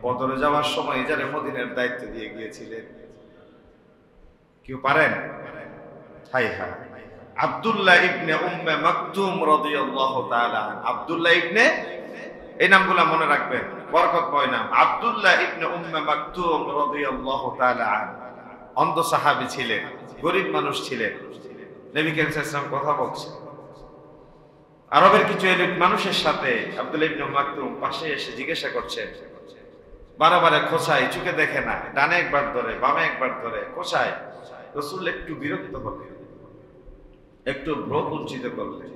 বদরে যাওয়ার সময় যারা মদিনার দায়িত্ব দিয়ে গিয়েছিলেন, কেউ পারেন? হাই হাই, আব্দুল্লাহ ইবনে উম্মে মাকতুম রাদিয়াল্লাহু তাআলা। আব্দুল্লাহ ইবনে, এই নামগুলো মনে রাখবেন, বরকতময় নাম। আব্দুল্লাহ ইবনে উম্মে মাকতুম রাদিয়াল্লাহু তাআলা, অন্ধ সাহাবী ছিলেন, গরিব মানুষ ছিলেন। নবী করিম সাল্লাল্লাহু আলাইহি ওয়াসাল্লাম কথা বলছেন, আরবের কিছু এলিট মানুষের সাথে আব্দুল্লাহ ইবনে মাকতুম পাশে এসে জিজ্ঞাসা করছেন, বারে খোঁচায়, চোখে দেখে না, ডানে একবার ধরে বামে একবার ধরে খোঁচায়। রাসূল একটু বিরক্ত হলেন, একটু ভ্রু কুঞ্চিত করলেন।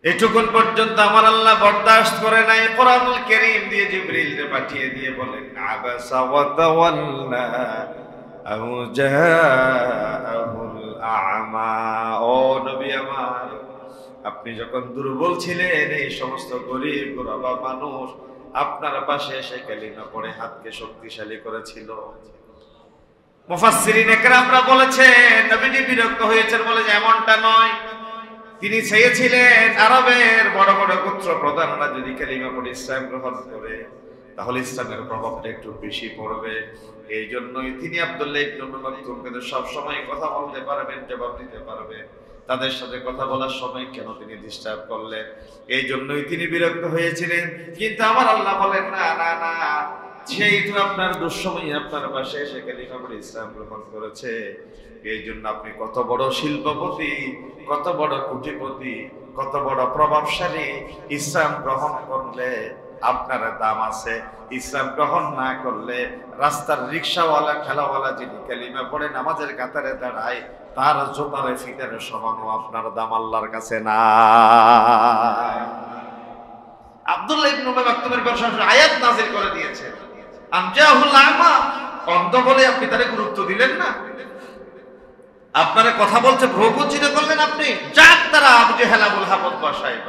এটুকুন পর্যন্ত আমার আল্লাহ বরদাস্ত করে নাই। কোরআনুল কারীম দিয়ে জিবরিলকে পাঠিয়ে দিয়ে বলেন, আবাসা ওয়া তাওয়াল্লা আও জাআহুল আ'মা। ও নবী আমার, আপনি যখন দুর্বল ছিলেন, এই সমস্ত গরীব গুরবা মানুষ আপনার পাশে এসে কালিমা পড়ে হাতকে শক্তিশালী করেছিল। মুফাসসিরিন একরামরা বলেছেন, নবীজি বিরক্ত হয়েছেন বলে যে এমনটা নয়। তিনি চেয়েছিলেন আরবের বড় বড় গোত্র প্রধানরা যদি কালিমা পড়ে ইসলাম গ্রহণ করে তাহলে ইসলামের প্রভাবটা একটু বেশি পড়বে। এই জন্যই তিনি আব্দুল্লাহ ইবনে মাকতুমকে সব সময় কথা বলতে পারবেন, জবাব দিতে পারবেন, তাদের সাথে কথা বলার সময় কেন তিনি ডিস্টার্ব করলেন, এই জন্যই তিনি বিরক্ত হয়েছিলেন। কিন্তু আমার আল্লাহ বলেন, না না না, সেই তো আপনার দুঃসময়ে আপনার পাশে এসে কালিমা পড়ে ইসলাম গ্রহণ করেছে। এই জন্য আপনি কত বড় শিল্পপতি, কত বড় কোটিপতি, কত বড় প্রভাবশালী, ইসলাম গ্রহণ করলে আপনার দাম আছে। ইসলাম গ্রহণ না করলে রাস্তার রিক্সাওয়ালা ঠেলাওয়ালা যিনি কালিমা পড়ে নামাজের কাতারে দাঁড়ায়, তার জোতারে ফিতারে সমানও আপনার দাম আল্লাহর কাছে না। আব্দুল্লাহ ইবনে মাকতুমের ব্যাপারে আয়াত নাযিল করে দিয়েছেন, আমজাহুল আমা, অন্ধ বলে আপনি তারে গুরুত্ব দিলেন না। আপনারা কথা বলছে ভ্রুকুঞ্চিত করলেন আপনি। যাক তারা আবু জেহেল আবুল হাবত বাসায়,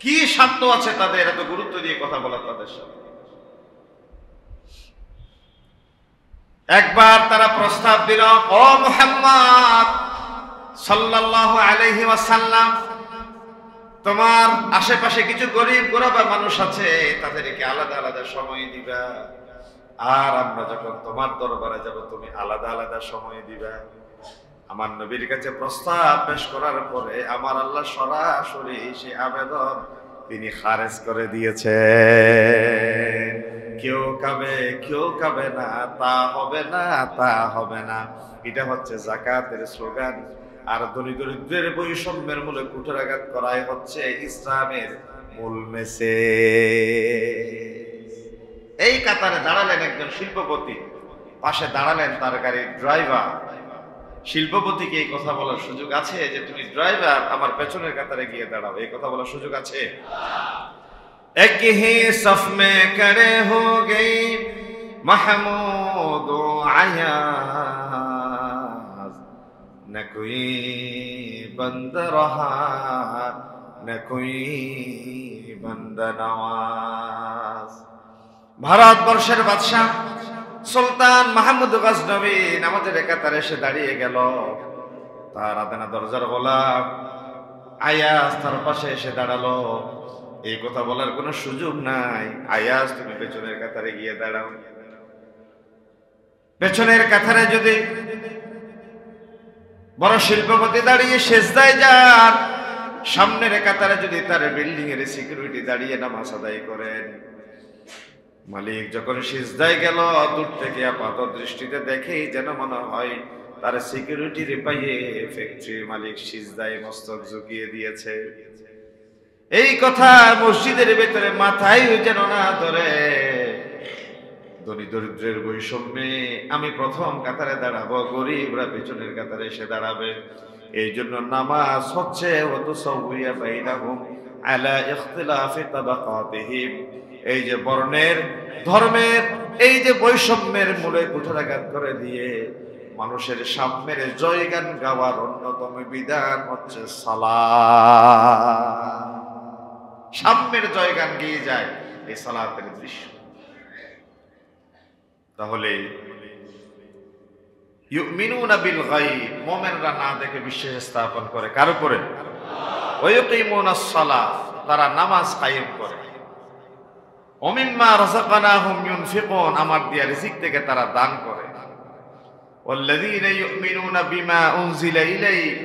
কি স্বার্থ আছে তাদের এত গুরুত্ব দিয়ে কথা বলা তাদের সাথে? একবার তারা প্রস্তাব দিল, ও মুহাম্মদ সাল্লাল্লাহু আলাইহি ওয়াসাল্লাম, তোমার আশেপাশে কিছু গরীব গুরবা মানুষ আছে, তাদেরকে আলাদা আলাদা সময় দিবা, আর আমরা যখন তোমার দরবারে যাব তুমি আলাদা আলাদা সময় দিবা। আমার নবীর কাছে প্রস্তাব পেশ করার পরে আমার আল্লাহ সরাসরি সেই আবেদন তিনি খারেজ করে দিয়েছে। কেউ কাবে না, তা হবে না, তা হবে না। এটা হচ্ছে যাকাতের স্লোগান। আর দরিদ্রের বৈষম্যের মূলে কুঠারাঘাত করাই হচ্ছে ইসলামের মূল মেসেজ। এই কাতারে দাঁড়ালেন একজন শিল্পপতি, পাশে দাঁড়ালেন তার গাড়ির ড্রাইভার। শিল্পপতিকে এই কথা বলার সুযোগ আছে যে তুমি ড্রাইভার আমার পেছনের কাতারে গিয়ে দাঁড়াও? এই কথা বলার সুযোগ আছে? এক হি সফ মে খড়ে হো গই মাহমুদ ও আয়াজ, না কোই বন্দ রহা না কোই বন্দ নওয়াজ। ভারতবর্ষের বাদশাহ সুলতান মাহমুদ গজনবী নামাজের কাতারে এসে দাঁড়িয়ে গেল। তার আদানা দরজার গোলাম আয়াজ তার পাশে এসে দাঁড়ালো। এই কথা বলার কোনো সুযোগ নাই। আয়াজ তুমি পেছনের কাতারে গিয়ে দাঁড়াও। পেছনের কাতারে যদি বড় শিল্পপতি দাঁড়িয়ে সেজদায় যান, সামনের কাতারে যদি তার বিল্ডিং এর সিকিউরিটি দাঁড়িয়ে নামাজ আদায় করেন, মালিক যখন সিজদায় গেল দূর থেকে আপাত দৃষ্টিতে দেখেই যেন মনে হয় তার সিকিউরিটির পাইয়ে ফ্যাক্টরির মালিক সিজদায় মস্তক ঝুঁকিয়ে দিয়েছে। এই কথা মসজিদের ভেতরে মাথায় যেন না ধরে। ধনী দরিদ্রের বৈষম্যে আমি প্রথম কাতারে দাঁড়াবো, গরিবরা পেছনের কাতারে এসে দাঁড়াবে। এই জন্য নামাজ হচ্ছে ওয়াতুসাউইয়া বাইনাহুম আলা ইখতিলাফি তাবাকাতিহিম। এই যে বর্ণের, ধর্মের, এই যে বৈষম্যের মূলে কুঠারাঘাত করে দিয়ে মানুষের সাম্যের জয়গান গাওয়ার অন্যতম বিধান হচ্ছে সালাত। সাম্যের জয়গান গিয়ে যায় এই সালাতের দৃশ্য। তাহলে ইউমিনুনা বিল গায়ব, মুমিনরা না দেখে বিশ্বাস স্থাপন করে কার উপরে? ওয়া ইয়ুকিমুনাস সালাহ, তারা নামাজ কায়েম করে। ওয়া মিম্মা রাযাকনাহুম ইউনফিকুন, আমার দেয়া রিজিক থেকে তারা দান করে। ওয়াল্লাযীনা ইউমিনুনা বিমা উনজিলা ইলাইক,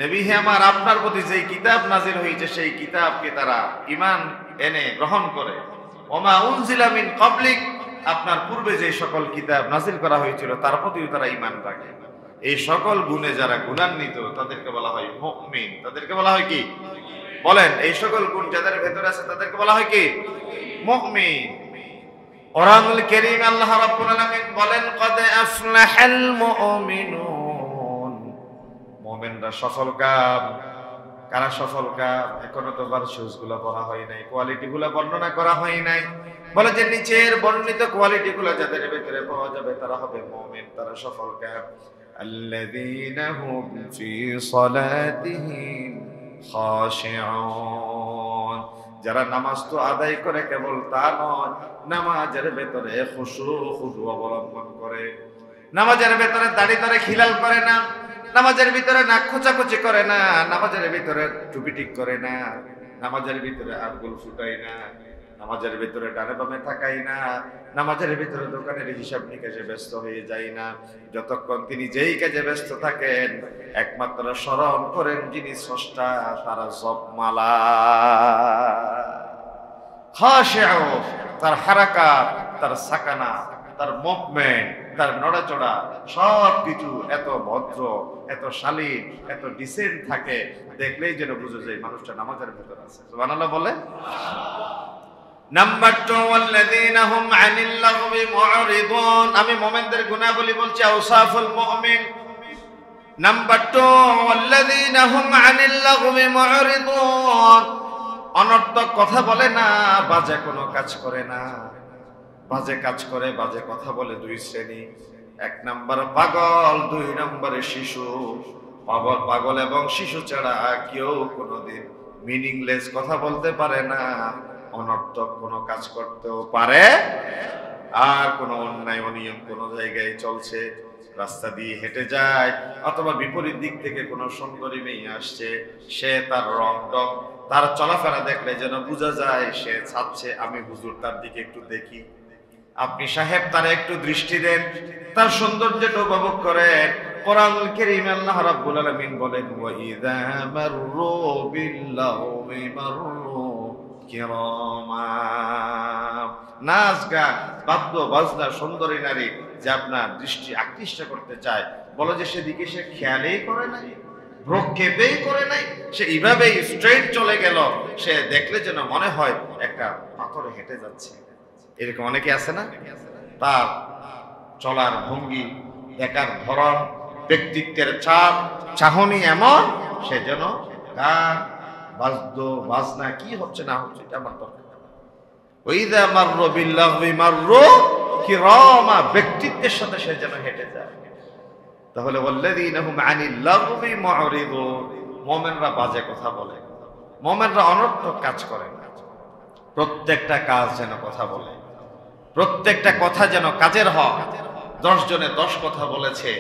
নবী হে আমার, আপনার প্রতি যেই কিতাব নাজিল হয়েছে সেই কিতাবকে তারা ঈমান এনে গ্রহণ করে। ওয়া মা উনজিলা মিন ক্বাবলিক, আপনার পূর্বে যে সকল কিতাব নাজিল করা হয়েছিল তার প্রতিও তারা ঈমান রাখে। এই সকল গুণে যারা গুণান্বিত তাদেরকে বলা হয় মুমিন। তাদেরকে বলা হয় কি? বলেন, এই সকল গুণ যাদের ভেতরে আছে তাদেরকে বলা হয় কি? মুমিন। কোরআনুল কারীম আল্লাহ রাব্বুল আলামিন বলেন, ক্বাদ আফলাহাল মুমিনুন, মুমিনরা সফলকাম। কারা সফলকাম? এখনো তো ভার্চুয়াস গুলো বলা হয় নাই, কোয়ালিটি গুলো বর্ণনা করা হয় নাই। বলে যে নিচের বর্ণিত কোয়ালিটি গুলো যাদের ভিতরে পাওয়া যাবে তারা হবে মুমিন, তারা সফলকাম। আল্লাযীনা হুম ফি সালাতিহিম খাশিউন, যারা নামাজ তো আদায় করে কেবল তা নয়, নামাজের ভেতরে খুশু অবলম্বন করে, নামাজের ভেতরে দাড়ি ধরে খিলাল করে না, নামাজের ভিতরে নাক খোঁচাখুচি করে না, নামাজের ভিতরে টুপি ঠিক করে না, নামাজের ভিতরে আঙ্গুল ফুটাই না, নামাজের ভিতরে ডানে বামে থাকাই না, নামাজের ভিতরে দোকানের হিসাব নিকাশে ব্যস্ত হয়ে যায় না। যতক্ষণ তিনি যেই কাজে ব্যস্ত থাকেন একমাত্র স্মরণ করেন যিনি স্রষ্টা, তারা জপমালা। খাশিউ, তার হারাকাত, তার সাকানা, তার মুভমেন্ট, তার নড়াচড়া সব কিছু এত ভদ্র, এত শালীন, এত ডিসেন্ট থাকে, দেখলেই যেন বুঝে যায় মানুষটা নামাজের ভেতর আছে। সুবহানাল্লাহ বলে। নাম্বার 2, ওয়াল্লাযীনা হুম আনিল লাগবি মুরিদুন। আমি মুমিনদের গুণাবলী বলছি, আওসাফুল মুমিন। নাম্বার 2, ওয়াল্লাযীনা হুম আনিল লাগবি মুরিদুন, অনর্থক কথা বলে না, বাজে কোনো কাজ করে না। বাজে কাজ করে, বাজে কথা বলে দুই শ্রেণী। 1 নাম্বার পাগল, 2 নম্বরে শিশু। পাগল এবং শিশু ছাড়া কেউ কোনোদিন মিনিংলেস কথা বলতে পারে না, অনর্থক কোনো কাজ করতেও পারে। আর কোনো অন্যায় অনিয়ম কোনো জায়গায় চলছে, রাস্তা দিয়ে হেঁটে যায় অথবা বিপরীত দিক থেকে কোনো সুন্দরী মেয়ে আসছে, সে তার রং তার চলাফেরা দেখলে যেন বোঝা যায় সে চাচ্ছে আমি হুজুর তার দিকে একটু দেখি। আপনি সাহেব তার একটু দৃষ্টি দেন, তার সৌন্দর্যটা উপভোগ করেন। কোরআনুল কারীমে আল্লাহ রাব্বুল আলামিন বলেন, ওয়া ইযা মাররু বিল্লাহি মাররু কিরামা। নাচ গান বাদ্য বাজনা সুন্দরী নারী যে আপনার দৃষ্টি আকৃষ্ট করতে চায়, বলো যে সেদিকে সে খেয়ালই করে নাই, ভ্রক্ষেপেই করে নাই, সে এইভাবেই স্ট্রেট চলে গেল, সে দেখলে যেন মনে হয় একটা পাথরে হেঁটে যাচ্ছে। এরকম অনেকে আছে না? তার চলার ভঙ্গি, দেখার ধরন, ব্যক্তিত্বের চাপ চাহনি এমন, সে যেন গান বাদ্য বাজনা কি হচ্ছে না হচ্ছে এটা আমার দরকার। ওয়াইদা মাররু বিল্লাহি মাররু কিরামা, ব্যক্তিত্বের সাথে সে যেন হেঁটে যায়। তাহলে ওয়াল্লাযীনা হুম আনিল লাগবি মুরিদুন, মুমিনরা বাজে কথা বলে, মুমিনরা অনর্থক কাজ করে না। প্রত্যেকটা কাজ যেন কথা বলে, প্রত্যেকটা কথা যেন কাজের হয়। 10 জনে 10 কথা বলেছে,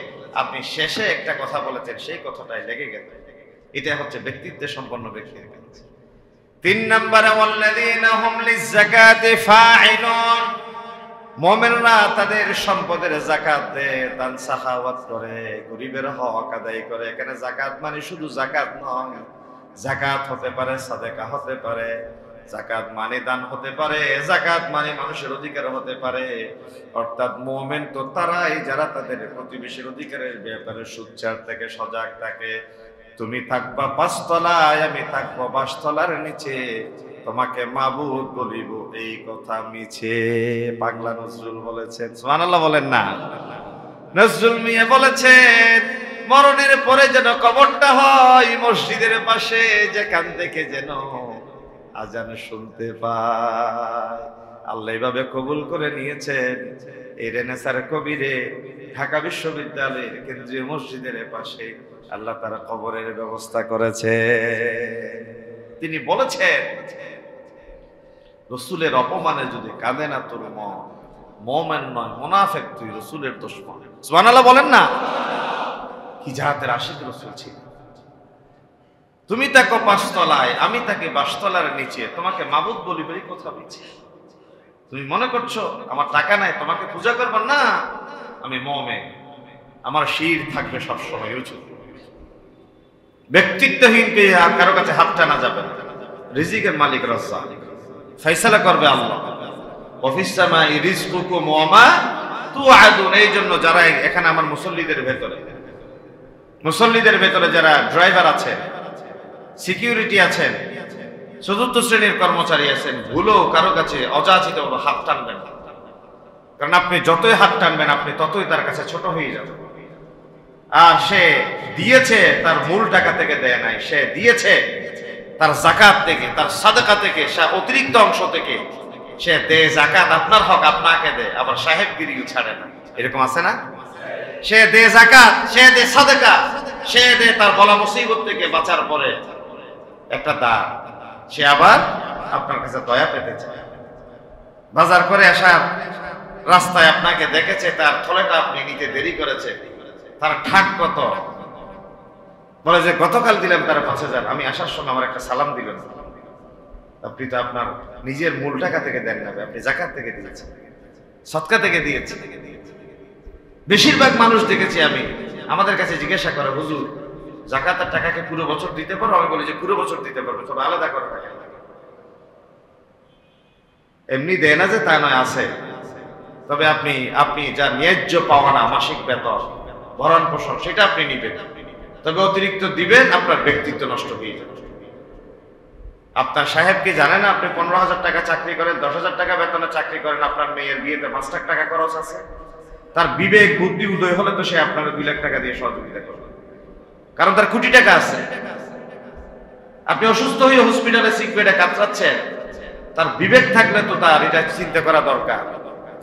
আপনি শেষে একটা কথা বলেছেন, সেই কথাটাই লেগে গেল। এটা হচ্ছে ব্যক্তিত্ব সম্পন্ন ব্যক্তির কাজ। 3 নম্বরে ওয়াল্লাযীনা হুম লিয-যাকাতি ফাঈলুন, মুমিনরা তাদের সম্পদের যাকাত দেয়, দান সাখাওয়াত করে, গরিবের হক আদায় করে। এখানে যাকাত মানে শুধু যাকাত নয়, যাকাত হতে পারে, সাদেকা হতে পারে, যাকাত মানে দান হতে পারে, যাকাত মানে মানুষের অধিকার হতে পারে। অর্থাৎ মুমিন তো তারাই যারা তাদের প্রতিবেশীর অধিকারের ব্যাপারে সুচ্চার থেকে সজাগ থাকে। তুমি থাকবা 5 তলায়, আমি থাকবো 5 তলার নিচে, তোমাকে মাবুদ বলিব এই কথা মিছে। পাগলা নজরুল বলেছেন, সুবহানাল্লাহ বলেন না? নজরুল মিয়া বলেছেন, মরণের পরে যেন কবরটা হয় মসজিদের পাশে, যেখান থেকে যেন আজান শুনতে পায়। আল্লাহ এইভাবে কবুল করে নিয়েছেন এই রেনেসার কবিরে ঢাকা বিশ্ববিদ্যালয়ের কেন্দ্রীয় মসজিদের পাশে আল্লাহ তার কবরের ব্যবস্থা করেছে। তিনি বলেছেন, রসুলের অপমানে যদি কাঁদে না তোর মন, মুমিন নয় মুনাফিক তুই, রসুলের দুশমন। সুবহানাল্লাহ বলেন না? কি জাতের আশিক রসুল ছিল। তুমি থাকো 5 তলায়, আমি থাকি 5 তলার নিচে, তোমাকে মাবুদ বলিবই কথা বলছি। তুমি মনে করছো আমার টাকা নাই তোমাকে পূজা করবো না, আমি মুমিন, আমার শির থাকবে সবসময় উঁচু। ব্যক্তিত্বহীন কে কারো কাছে হাত টানা যাবে না। রিজিকের মালিক রাজ্জাক, ফয়সালা করবে আল্লাহ। ওয়াফিস সামাই রিজকুকুম ওয়া মা তুআদুন। এই জন্য যারা এখানে আমার মুসল্লিদের ভেতরে মুসল্লিদের ভেতরে যারা ড্রাইভার আছেন, সিকিউরিটি আছেন, চতুর্থ শ্রেণীর কর্মচারী আছেন, ভুলেও কারো কাছে অযাচিত হাত টানবেন না। কারণ আপনি যতই হাত টানবেন আপনি ততই তার কাছে ছোট হয়ে যাবেন। আর সে দিয়েছে তার মূল টাকা থেকে দেয় নাই, সে দিয়েছে তার যাকাত থেকে, তার সাদাকা থেকে, সে অতিরিক্ত অংশ থেকে সে দেয় যাকাত। আপনার হক আপনাকে দেয়, আবার সাহেবগিরিও ছাড়ে না। এরকম আছে না? সে দেয় যাকাত, সে দেয় সাদাকা, সে দেয় তার বলা মুসিবত থেকে বাঁচার পরে একটা দান। সে আবার আপনার কাছে দয়া পেতে চায়। বাজার করে আসার রাস্তায় আপনাকে দেখেছে, তার থলেটা আপনি নিতে দেরি করেছে, তার ঠাক কত, বলে যে গতকাল দিলাম তার ৫,০০০, আমি আসার সময় আমার একটা সালাম দিল না। আপনি তো আপনার নিজের মূল টাকা থেকে দেন না, আপনি যাকাত থেকে দিয়েছেন, সদকা থেকে দিয়েছেন। বেশিরভাগ মানুষ দেখেছি আমি, আমাদের কাছে জিজ্ঞাসা করে, হুজুর যাকাতের টাকাকে পুরো বছর দিতে পারো? আমি বলি যে পুরো বছর দিতে পারবো, তবে আলাদা করে টাকা এমনি দেয় না যে তা নয়, আছে। তবে আপনি যা ন্যায্য পাওনা মাসিক বেতন, ভরণ পোষণ, সেটা আপনি নিবেন, তবে অতিরিক্ত দিবেন, আপনার ব্যক্তিত্ব নষ্ট হয়ে যাবে। আপনার সাহেব কি জানে না আপনি 15,০০০ টাকা চাকরি করেন, 10,০০০ টাকা বেতনে চাকরি করেন, আপনার মেয়ের বিয়েতে 5 লাখ টাকা খরচ আছে? তার বিবেক বুদ্ধি উদয় হলে তো সে আপনার 2 লাখ টাকা দিয়ে সহযোগিতা করবে, কারণ তার কোটি টাকা আছে। আপনি অসুস্থ হয়ে হসপিটালে সিক বেডে কাতরাচ্ছেন, তার বিবেক থাকলে তো তার এটা চিন্তা করা দরকার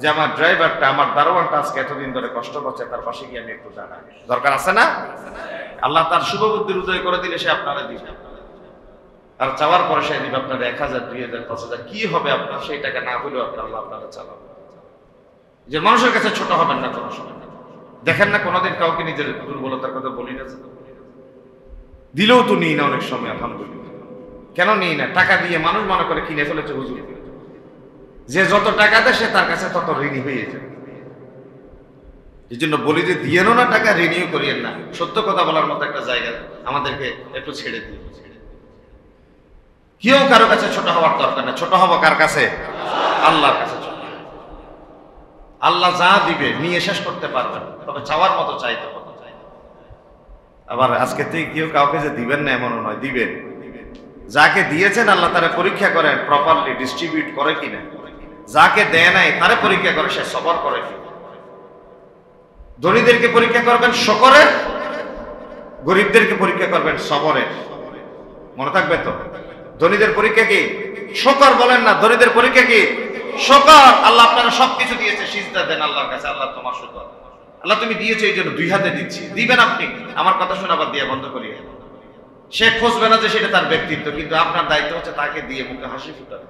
যে আমার ড্রাইভারটা, আমার দারোয়ানটা আজকে এতদিন ধরে কষ্ট করছে, তার পাশে গিয়ে আমি একটু দাঁড়াই। দরকার আছে না? আল্লাহ তার শুভ বুদ্ধির উদয় করে দিলে সে আপনারা দিবে, আর চাওয়ার পরে সে দিবে আপনার 1,000, 2,000, 5,000, কি হবে আপনার? সেই টাকা না হলেও আল্লাহ আপনারা চালাবে। যে মানুষের কাছে ছোট হবেন না কোনো সময়। দেখেন না কোনোদিন কাউকে নিজের দুর্বলতার কথা বলি না, দিলেও তো নিই না অনেক সময়। আলহামদুলিল্লাহ। কেন নিই না? টাকা দিয়ে মানুষ মনে করে কিনে ফেলেছে হুজুর। যে যত টাকা দেয় সে তার কাছে তত ঋণী হয়ে যায়। এই জন্য বলি যে দিয়েনও না টাকা, ঋণীও করিয়েন না। সত্য কথা বলার মতো একটা জায়গা আমাদেরকে একটু ছেড়ে দিই। কেউ কারো কাছে ছোট হওয়ার দরকার না। ছোট হবো কার কাছে? আল্লাহর কাছে। আল্লাহ যা দিবে নিয়ে শেষ করতে পারবেন, তবে চাওয়ার মতো চাইতে হবে। আবার আজকে থেকে কেউ কাউকে যে দিবেন না এমনও নয়, দিবেন। যাকে দিয়েছেন আল্লাহ তারা পরীক্ষা করেন প্রপারলি ডিস্ট্রিবিউট করে কিনা। যাকে দেয় নাই তারে পরীক্ষা করে সে সবর করে কিনা। ধনীদেরকে পরীক্ষা করবেন শকরের, গরিবদেরকে পরীক্ষা করবেন সবরের। মনে থাকবে তো? ধনীদের পরীক্ষা কি? শকর বলেন না, ধনীদের পরীক্ষা কি? শকর। আল্লাহ আপনারা সবকিছু দিয়েছে, সিজদা দেন আল্লাহর কাছে। আল্লাহ তোমার শুকর, আল্লাহ তুমি দিয়েছো এই জন্য 2 হাতে দিচ্ছি। দিবেন আপনি, আমার কথা শুনে আবার দিয়ে বন্ধ করিয়ে। সে খুঁজবে না যে সেটা তার ব্যক্তিত্ব, কিন্তু আপনার দায়িত্ব হচ্ছে তাকে দিয়ে মুখে হাসি ফুটানো।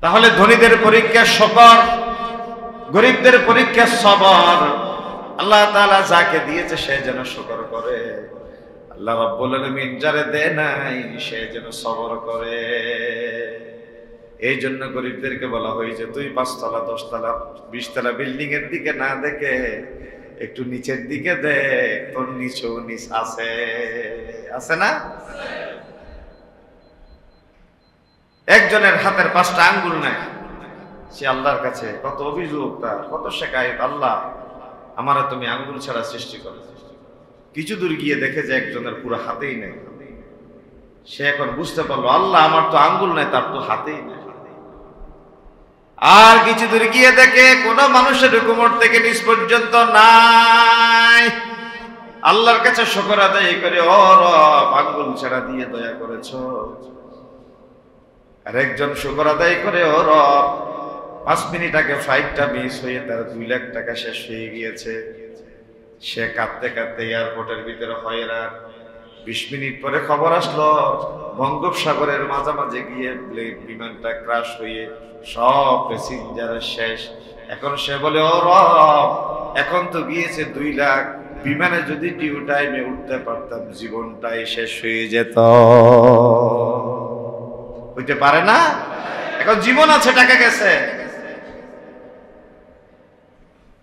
তাহলে ধনীদের পরীক্ষা শকর, গরিবদের পরীক্ষা সবর। আল্লাহ তাআলা যাকে দিয়েছে সে যেন শকর করে। আল্লাহ রাব্বুল আলামিন যারে দেয় নাই সে যেন সবর করে। এই জন্য গরিবদেরকে বলা হয়েছে তুই 5 তলা 10 তলা 20 তলা বিল্ডিং এর দিকে না দেখে একটু নিচের দিকে দেখ, তোর নিচেও নিচ আছে। আছে না? একজনের হাতের 5টা আঙ্গুল নাই, সে আল্লাহর কাছে কত অভিযোগ, তার কত শেকায়ত, আল্লাহ আমারা তুমি আঙ্গুল ছাড়া সৃষ্টি করো। কিছু দূর গিয়ে দেখে যে একজনের পুরো হাতেই নেই। সে এখন বুঝতে পারলো আল্লাহ আমার তো আঙ্গুল নাই, তার তো হাতেই নেই। আর কিছু দূর গিয়ে দেখে কোন মানুষের কোমর থেকে নিচ পর্যন্ত নাই। আল্লাহর কাছে শুকর আদায় করে, ও রব আঙ্গুল ছাড়া দিয়ে দয়া করেছো। আর একজন শুকর আদায় করে, ও রব 5 মিনিট আগে ফ্লাইটটা মিস হয়ে তার 2 লাখ টাকা শেষ হয়ে গিয়েছে। সে কাঁদতে কাঁদতে এয়ারপোর্টের ভিতরে হয়রান। 20 মিনিট পরে খবর আসলো বঙ্গোপসাগরের মাঝামাঝি গিয়ে বিমানটা ক্রাশ হয়ে সব প্যাসেঞ্জার শেষ। এখন সে বলে, ও রব এখন তো গিয়েছে 2 লাখ, বিমানে যদি ডিউ টাইমে উঠতে পারতাম জীবনটাই শেষ হয়ে যেত। হইতে পারে না? এখন জীবন আছে, টাকা গেছে।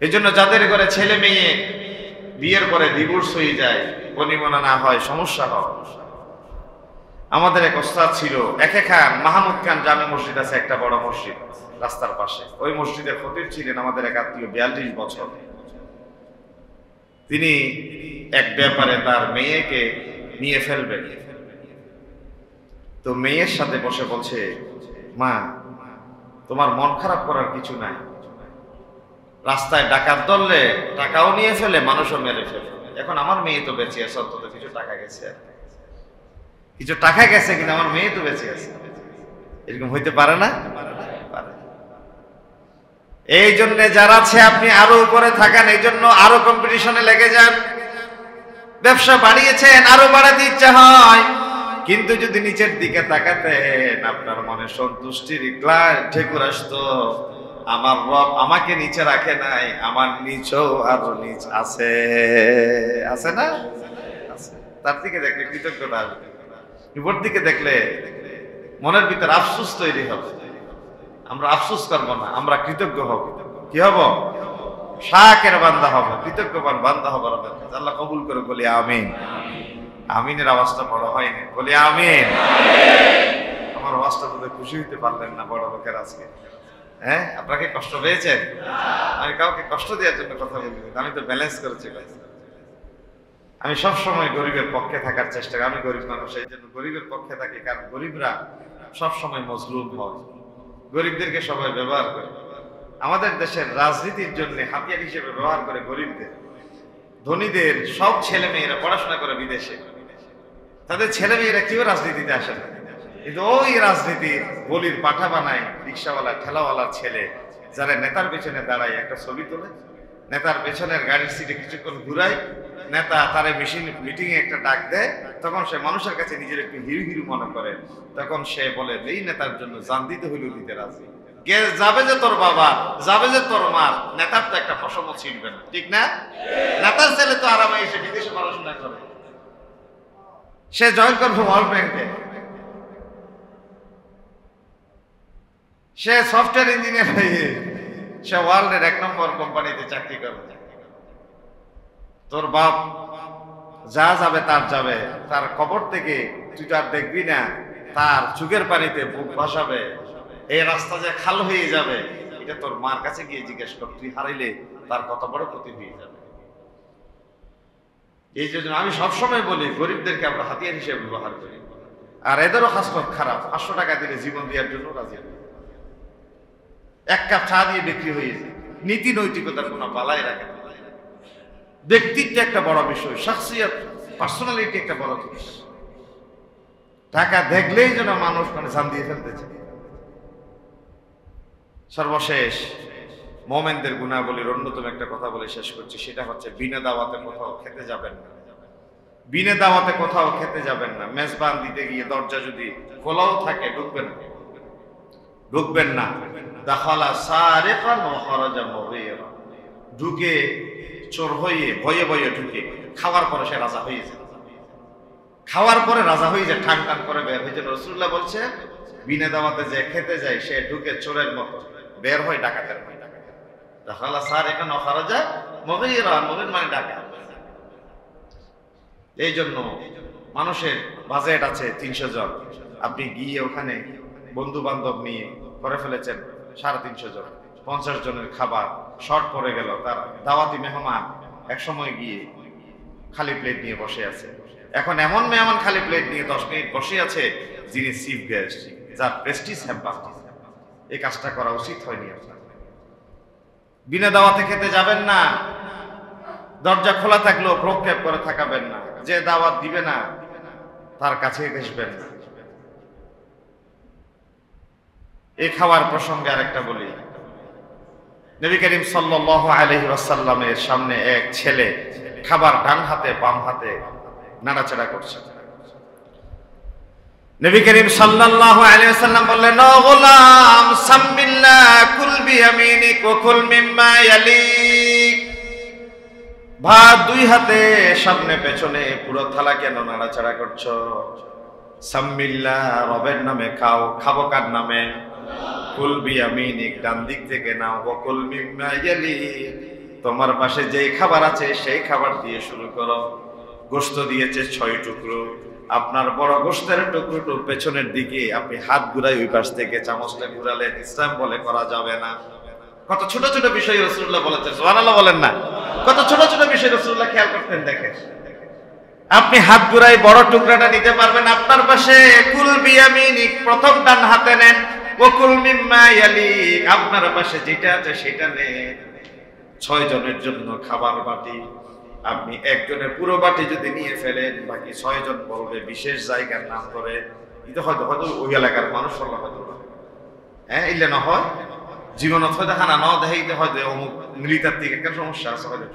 এই জন্য যাদের ঘরে ছেলে মেয়ে বিয়ের পরে ডিভোর্স হয়ে যায়, কনিমনা না হয়, সমস্যা হয়। আমাদের এক ওস্তাদ ছিল, একে খান মাহমুদ খান জামে মসজিদ আছে, একটা বড় মসজিদ রাস্তার পাশে। ওই মসজিদের খতিব ছিলেন আমাদের এক আত্মীয়, 42 বছর। তিনি এক ব্যাপারে তার মেয়েকে নিয়ে ফেলবেন। তো মেয়ের সাথে বসে বলছে, মা তোমার মন খারাপ করার কিছু নাই, রাস্তায় ডাকাত ধরলে টাকাও নিয়ে ফেলে, মানুষও মেরে ফেলে। এখন আমার মেয়ে তো বেঁচে আছে, অন্তত কিছু টাকা গেছে, কিছু টাকা গেছে, কিন্তু আমার মেয়ে তো বেঁচে আছে। এরকম হইতে পারে না? এই জন্য যারা আছে আপনি আরো উপরে থাকেন, এই জন্য আরো কম্পিটিশনে লেগে যান। ব্যবসা বাড়িয়েছেন, আরো বাড়াতে ইচ্ছা হয়, কিন্তু যদি নিচের দিকে তাকাতেন আপনার মনে সন্তুষ্টির ঢেকুর আসতো, আমার রব আমাকে নিচে রাখে নাই, আমার নিচেও আরো নিচ আছে, আছে না? তার দিকে দেখলে কৃতজ্ঞতা আসবে, উপর দিকে দেখলে মনের ভিতরে আফসোস তৈরি হবে। আমরা আফসোস করবো না, আমরা কৃতজ্ঞ হব। কি হব? শাকের বান্দা হব, কৃতজ্ঞবান বান্দা হব। আল্লাহ কবুল করে বলি আমিন। আমিনের আওয়াজটা বড় হয়নি, বলি আমিন। আমার আওয়াজটা বলে খুশি হইতে পারলেন না বড় লোকের আজকে? হ্যাঁ, আপনাকে কষ্ট পেয়েছেন? আমি কাউকে কষ্ট দেওয়ার জন্য কথা বলি, আমি তো ব্যালেন্স করেছি। আমি সবসময় গরিবের পক্ষে থাকার চেষ্টা করি। আমি গরিব মানুষ, এই জন্য গরিবের পক্ষে থাকি, কারণ গরিবরা সবসময় মজলুম হয়, গরিবদেরকে সবাই ব্যবহার করে। আমাদের দেশের রাজনীতির জন্য হাতিয়ার হিসেবে ব্যবহার করে গরিবদের। ধনীদের সব ছেলে মেয়েরা পড়াশোনা করে বিদেশে, তাদের ছেলে মেয়েরা কেউ রাজনীতিতে আসে না, কিন্তু ওই রাজনীতির বলির পাঠা বানায় রিক্সাওয়ালা ঠেলাওয়ালার ছেলে, যারা নেতার পেছনে দাঁড়ায় একটা ছবি তোলে, নেতার পেছনের গাড়ির সিটে কিছুক্ষণ ঘুরায়, নেতা তারে মিটিং এ একটা ডাক দেয়, তখন সে মানুষের কাছে নিজের একটু হিরু হিরু মনে করে, তখন সে বলে এই নেতার জন্য জান দিতে হইলেও দিতে রাজি। যাবে যে তোর বাবা, যাবে যে তোর মা, নেতার তো একটা পশম ছিড়বে না, ঠিক না? নেতার ছেলে তো আরামে এসে বিদেশে পড়াশোনা করে, সে জয়েন করবে ওয়ার্ল্ড ব্যাংকে, সে সফটওয়্যার ইঞ্জিনিয়ার হয়ে সে ওয়ার্ল্ডের 1 নম্বর কোম্পানিতে চাকরি করবে। তোর বাপ যা যাবে তার যাবে, তার কবর থেকে তুই তার দেখবি না, তার চোখের পানিতে বুক ভাসাবে, এই রাস্তা যে খাল হয়ে যাবে, এটা তোর মার কাছে গিয়ে জিজ্ঞেস কর, তুই হারাইলে তার কত বড় ক্ষতি হয়ে যাবে। এই জন্য আমি সবসময় বলি গরিবদেরকে আমরা হাতিয়ার হিসেবে ব্যবহার করি, আর এদেরও হাসপাত খারাপ, 500 টাকা দিলে জীবন দেওয়ার জন্য রাজি হবে, 1 কাপ চা দিয়ে বিক্রি হয়ে যায়। নীতি নৈতিকতার কোনো বালাই রাখে না। ব্যক্তিত্ব একটা বড় বিষয়, শাখসিয়ত পার্সোনালিটি একটা বড় জিনিস। টাকা দেখলেই যেন মানুষ জান দিয়ে ফেলতেছে। সর্বশেষ মোমেনদের গুণাবলীর অন্যতম একটা কথা বলে শেষ করছি, সেটা হচ্ছে বিনা দাওয়াতে কোথাও খেতে যাবেন না। বিনা দাওয়াতে কোথাও খেতে যাবেন না। মেজবান দিতে গিয়ে দরজা যদি খোলাও থাকে ঢুকবেন না। দাখালা সারিকান ওয়া খারাজা মুগীরা, ঢুকে চোর হয়ে ভয়ে ভয়ে ঢুকে, খাওয়ার পরে সে রাজা হয়ে যায়, খাওয়ার পরে রাজা হয়ে যায়, ঠান টান করে বের হয়ে যায়। রাসূলুল্লাহ বলছে বিনা দাওয়াতে যে খেতে যায় সে ঢুকে চোরের মতো, বের হয় ডাকাতের মতো। দাখালা সারিকান ওয়া খারাজা মুগীরা, মুগীর মানে ডাকাত। এই জন্য মানুষের বাজেট আছে 300 জন, আপনি গিয়ে ওখানে বন্ধু বান্ধব নিয়ে করে ফেলেছেন 350 জন, 50 জনের খাবার শর্ট পড়ে গেল, তার দাওয়াতি মেহমান এক সময় গিয়ে খালি প্লেট নিয়ে বসে আছে। এখন এমন মেহমান খালি প্লেট নিয়ে 10 মিনিট বসে আছে যিনি চিফ গেস্ট, যার প্রেস্টিজ হ্যাম্পার। এই কাজটা করা উচিত হয়নি আপনার। বিনা দাওয়াতে খেতে যাবেন না। দরজা খোলা থাকলেও প্রক্ষেপ করে থাকাবেন না। যে দাওয়াত দিবে না তার কাছে ঘেসবেন না। এই খাওয়ার প্রসঙ্গে আরেকটা বলি, নবী করিম সাল্লাল্লাহু আলাইহি ওয়াসাল্লামের সামনে এক ছেলে খাবার ডান হাতে বাম হাতে নাড়াচাড়া করছে। নবী করিম সাল্লাল্লাহু আলাইহি ওয়াসাল্লাম বললেন, ও গোলাম সাম্মিল্লাহ কুল বিয়ামিনিক ওয়া কুল মিম্মা ইয়ালিক। ভাত 2 হাতে সামনে পেছনে, পুরো থালা কেন নাড়াচাড়া করছো? সাম্মিল্লাহ, রবের নামে খাও। খাবো কার নামে? কুল বিয়ামিনিক, ডান দিক থেকে নাও। ওয়া কুল মিম্মা ইয়ালিক, তোমার পাশে যেই খাবার আছে সেই খাবার দিয়ে শুরু করো। গোশত দিয়েছে 6 টুকরো, আপনার বড় গোশতের টুকরোটু পেছনের দিকে, আপনি হাত ঘুরাই ওই পাশ থেকে চামচটা ঘুরালেন। ইসলাম বলে করা যাবে না। কত ছোট ছোট বিষয় রাসূলুল্লাহ বলেছেন, সুবহানাল্লাহ বলেন না? কত ছোট ছোট বিষয় রাসূলুল্লাহ খেয়াল করতেন। দেখেন আপনি হাত ঘুরাই বড় টুকরাটা নিতে পারবেন, আপনার পাশে কুল বিয়ামিনিক প্রথম ডান হাতে নেন, ওকুল মিম্মা ইয়ালিক আপনার পাশে যেটা আছে সেটা নেন। 6 জনের জন্য খাবার বাটি, আপনি একজনের পুরো বাটি যদি নিয়ে ফেলেন, বাকি 6 জন বলবে বিশেষ জায়গার নাম করে, এটা হয়তো হয়তো ওই এলাকার মানুষ হলো হয়তো, হ্যাঁ ইলে না হয় জীবনত হয়তো খানা ন দেখে হয়তো অমুক নৃতাত্ত্বিক একটা সমস্যা আছে হয়তো,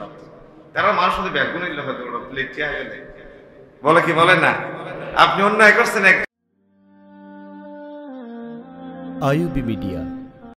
তারা মানুষ হয়তো ব্যাগুন ইলে হয়তো ওরা প্লেট চেয়ে গেলে বলে কি বলে না, আপনি অন্যায় করছেন। IUB media